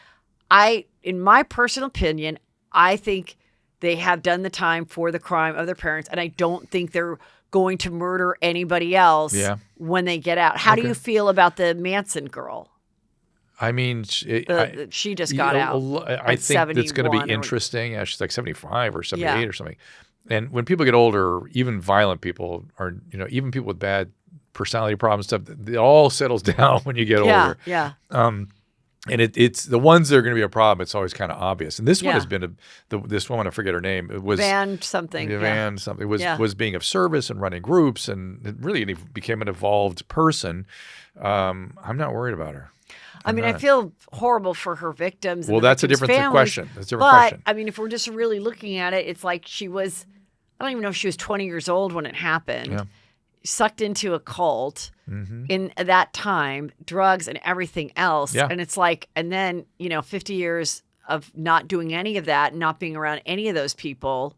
Speaker 2: in my personal opinion, I think they have done the time for the crime of their parents, and I don't think they're going to murder anybody else when they get out. How do you feel about the Manson girl?
Speaker 3: I mean,
Speaker 2: she just got out.
Speaker 3: I think it's going to be interesting. She's like 75 or 78 or something. And when people get older, even violent people are, even people with bad personality problems, stuff, it all settles down when you get older. Yeah. And it's the ones that are going to be a problem. It's always kind of obvious. And this one has been this woman, I forget her name. It was
Speaker 2: Van something.
Speaker 3: Van something. Was being of service and running groups, and it really became an evolved person. I'm not worried about her.
Speaker 2: I feel horrible for her victims.
Speaker 3: Well, that's a different question. That's a different question.
Speaker 2: I mean, if we're just really looking at it, it's like she was. I don't even know if she was 20 years old when it happened. Yeah. Sucked into a cult in that time, drugs and everything else. Yeah. And it's like, and then, 50 years of not doing any of that, not being around any of those people.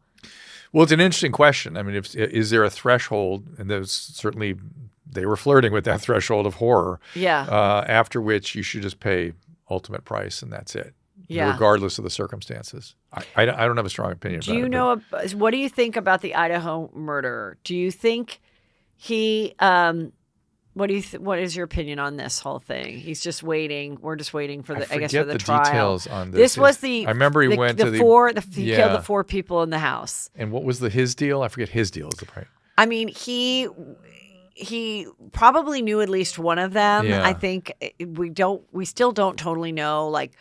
Speaker 3: Well, it's an interesting question. I mean, is there a threshold? And there's certainly, they were flirting with that threshold of horror. Yeah. After which you should just pay ultimate price and that's it. Yeah. Regardless of the circumstances. I don't have a strong opinion about it.
Speaker 2: What do you think about the Idaho murderer? Do you think he, what is your opinion on this whole thing? He's just waiting. We're just waiting for the trial.
Speaker 3: Details on this.
Speaker 2: This was I remember he killed the 4 people in the house.
Speaker 3: And what was his deal? I forget his deal. Is the right?
Speaker 2: I mean, he probably knew at least one of them. Yeah. I think we still don't totally know, like,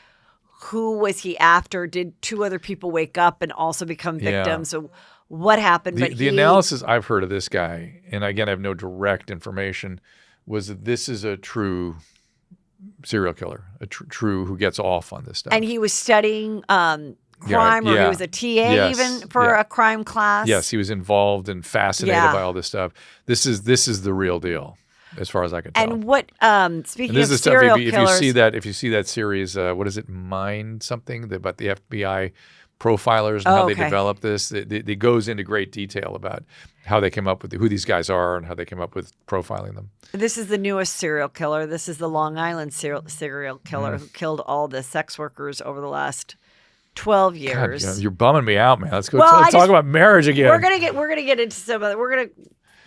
Speaker 2: who was he after? Did 2 other people wake up and also become victims? So what happened?
Speaker 3: The analysis I've heard of this guy, and again, I have no direct information, was that this is a true serial killer, a true who gets off on this stuff.
Speaker 2: And he was studying crime, or he was a TA even for a crime class.
Speaker 3: Yes, he was involved and fascinated by all this stuff. This is the real deal, as far as I can tell.
Speaker 2: And what speaking of serial killers,
Speaker 3: if you see that series, what is it, Mind something, about the FBI profilers and how they develop this, it goes into great detail about how they came up with who these guys are and how they came up with profiling them.
Speaker 2: This is the newest serial killer. This is the Long Island serial killer who killed all the sex workers over the last 12 years.
Speaker 3: God, you're bumming me out, man. Let's go let's talk about marriage again.
Speaker 2: We're gonna get into some of it.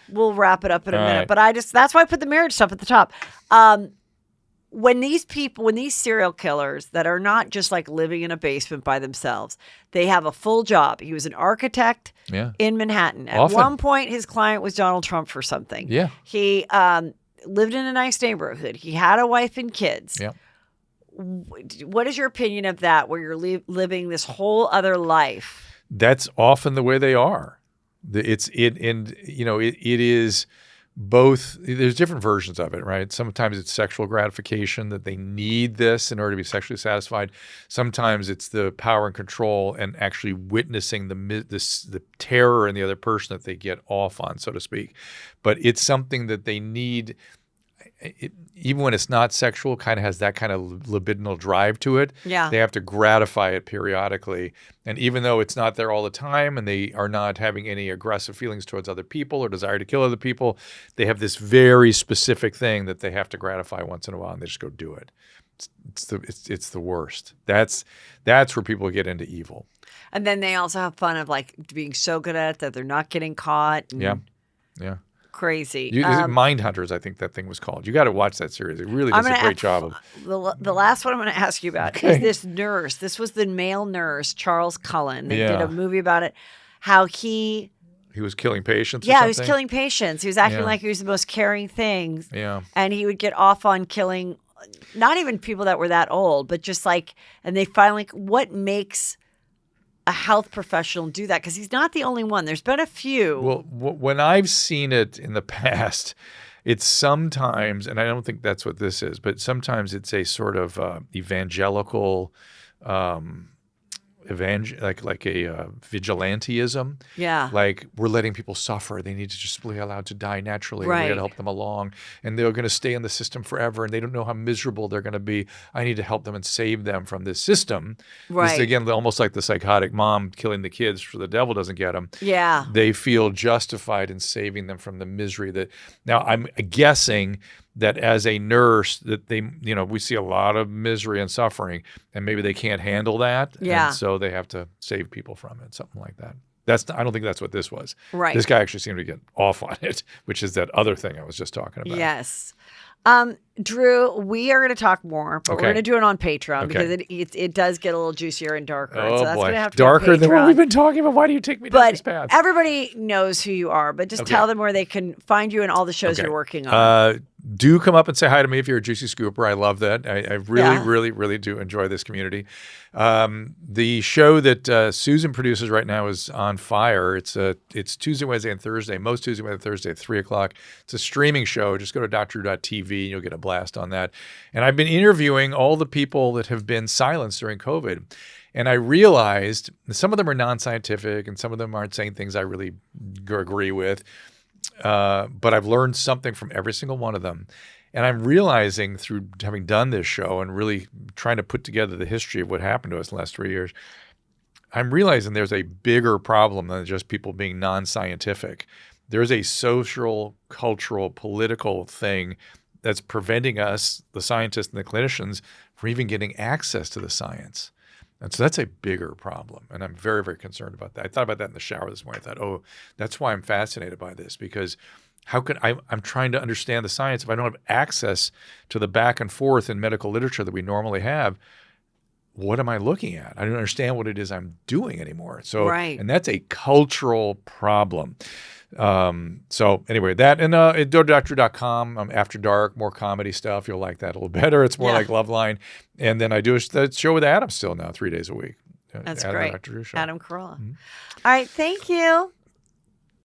Speaker 2: We'll wrap it up in a minute. Right. But that's why I put the marriage stuff at the top. When these serial killers that are not just like living in a basement by themselves, they have a full job. He was an architect in Manhattan. At one point, his client was Donald Trump for something.
Speaker 3: Yeah.
Speaker 2: He lived in a nice neighborhood. He had a wife and kids.
Speaker 3: Yeah.
Speaker 2: What is your opinion of that, where you're living this whole other life?
Speaker 3: That's often the way they are. It is both. There's different versions of it, right? Sometimes it's sexual gratification, that they need this in order to be sexually satisfied. Sometimes it's the power and control and actually witnessing the terror in the other person that they get off on, so to speak. But it's something that they need. Even when it's not sexual, kind of has that kind of libidinal drive to it.
Speaker 2: Yeah.
Speaker 3: They have to gratify it periodically. And even though it's not there all the time and they are not having any aggressive feelings towards other people or desire to kill other people, they have this very specific thing that they have to gratify once in a while, and they just go do it. It's the worst. That's where people get into evil.
Speaker 2: And then they also have fun of like being so good at it that they're not getting caught.
Speaker 3: Yeah.
Speaker 2: Crazy.
Speaker 3: Mindhunters, I think that thing was called. You got to watch that series. It really does a great job of.
Speaker 2: The last one I'm going to ask you about is this nurse. This was the male nurse, Charles Cullen. They did a movie about it. How he
Speaker 3: was killing patients.
Speaker 2: Yeah, he was killing patients. He was acting like he was the most caring thing.
Speaker 3: Yeah.
Speaker 2: And he would get off on killing, not even people that were that old, but just like, and they finally, what makes a health professional do that? Because he's not the only one. There's been a few.
Speaker 3: Well, when I've seen it in the past, it's sometimes, and I don't think that's what this is, but sometimes it's a sort of evangelical, vigilantism.
Speaker 2: Yeah.
Speaker 3: Like, we're letting people suffer. They need to just be allowed to die naturally.
Speaker 2: Right.
Speaker 3: We got to help them along. And they're going to stay in the system forever, and they don't know how miserable they're going to be. I need to help them and save them from this system.
Speaker 2: Right.
Speaker 3: This is, again, almost like the psychotic mom killing the kids so the devil doesn't get them.
Speaker 2: Yeah.
Speaker 3: They feel justified in saving them from the misery that. Now, I'm guessing that as a nurse, that they, we see a lot of misery and suffering, and maybe they can't handle that.
Speaker 2: Yeah.
Speaker 3: And so they have to save people from it, something like that. I don't think that's what this was.
Speaker 2: Right.
Speaker 3: This guy actually seemed to get off on it, which is that other thing I was just talking about.
Speaker 2: Yes. Drew, we are going to talk more, but we're going to do it on Patreon because it does get a little juicier and darker.
Speaker 3: Oh,
Speaker 2: so that's
Speaker 3: boy.
Speaker 2: going to have to
Speaker 3: darker than what we've been talking about. Why do you take me down this path?
Speaker 2: Everybody knows who you are, but just tell them where they can find you and all the shows you're working on.
Speaker 3: Do come up and say hi to me if you're a Juicy Scooper. I love that. I really, really do enjoy this community. The show that Susan produces right now is on fire. It's Tuesday, Wednesday, and Thursday. Most Tuesday, Wednesday, Thursday at 3 o'clock. It's a streaming show. Just go to drdrew.tv and you'll get a blast on that. And I've been interviewing all the people that have been silenced during COVID. And I realized some of them are non-scientific and some of them aren't saying things I really agree with. But I've learned something from every single one of them. And I'm realizing through having done this show and really trying to put together the history of what happened to us in the last 3 years, I'm realizing there's a bigger problem than just people being non-scientific. There's a social, cultural, political thing that's preventing us, the scientists and the clinicians, from even getting access to the science. And so that's a bigger problem, and I'm very, very concerned about that. I thought about that in the shower this morning. I thought, that's why I'm fascinated by this, because how can I'm trying to understand the science if I don't have access to the back and forth in medical literature that we normally have? What am I looking at? I don't understand what it is I'm doing anymore. So, and that's a cultural problem. So anyway, that and at drdrew.com, After Dark, more comedy stuff. You'll like that a little better. It's more like Loveline. And then I do a show with Adam still now, 3 days a week.
Speaker 2: That's
Speaker 3: Adam
Speaker 2: great.
Speaker 3: Dr. Drew Show.
Speaker 2: Adam Carolla. Mm-hmm. All right. Thank you.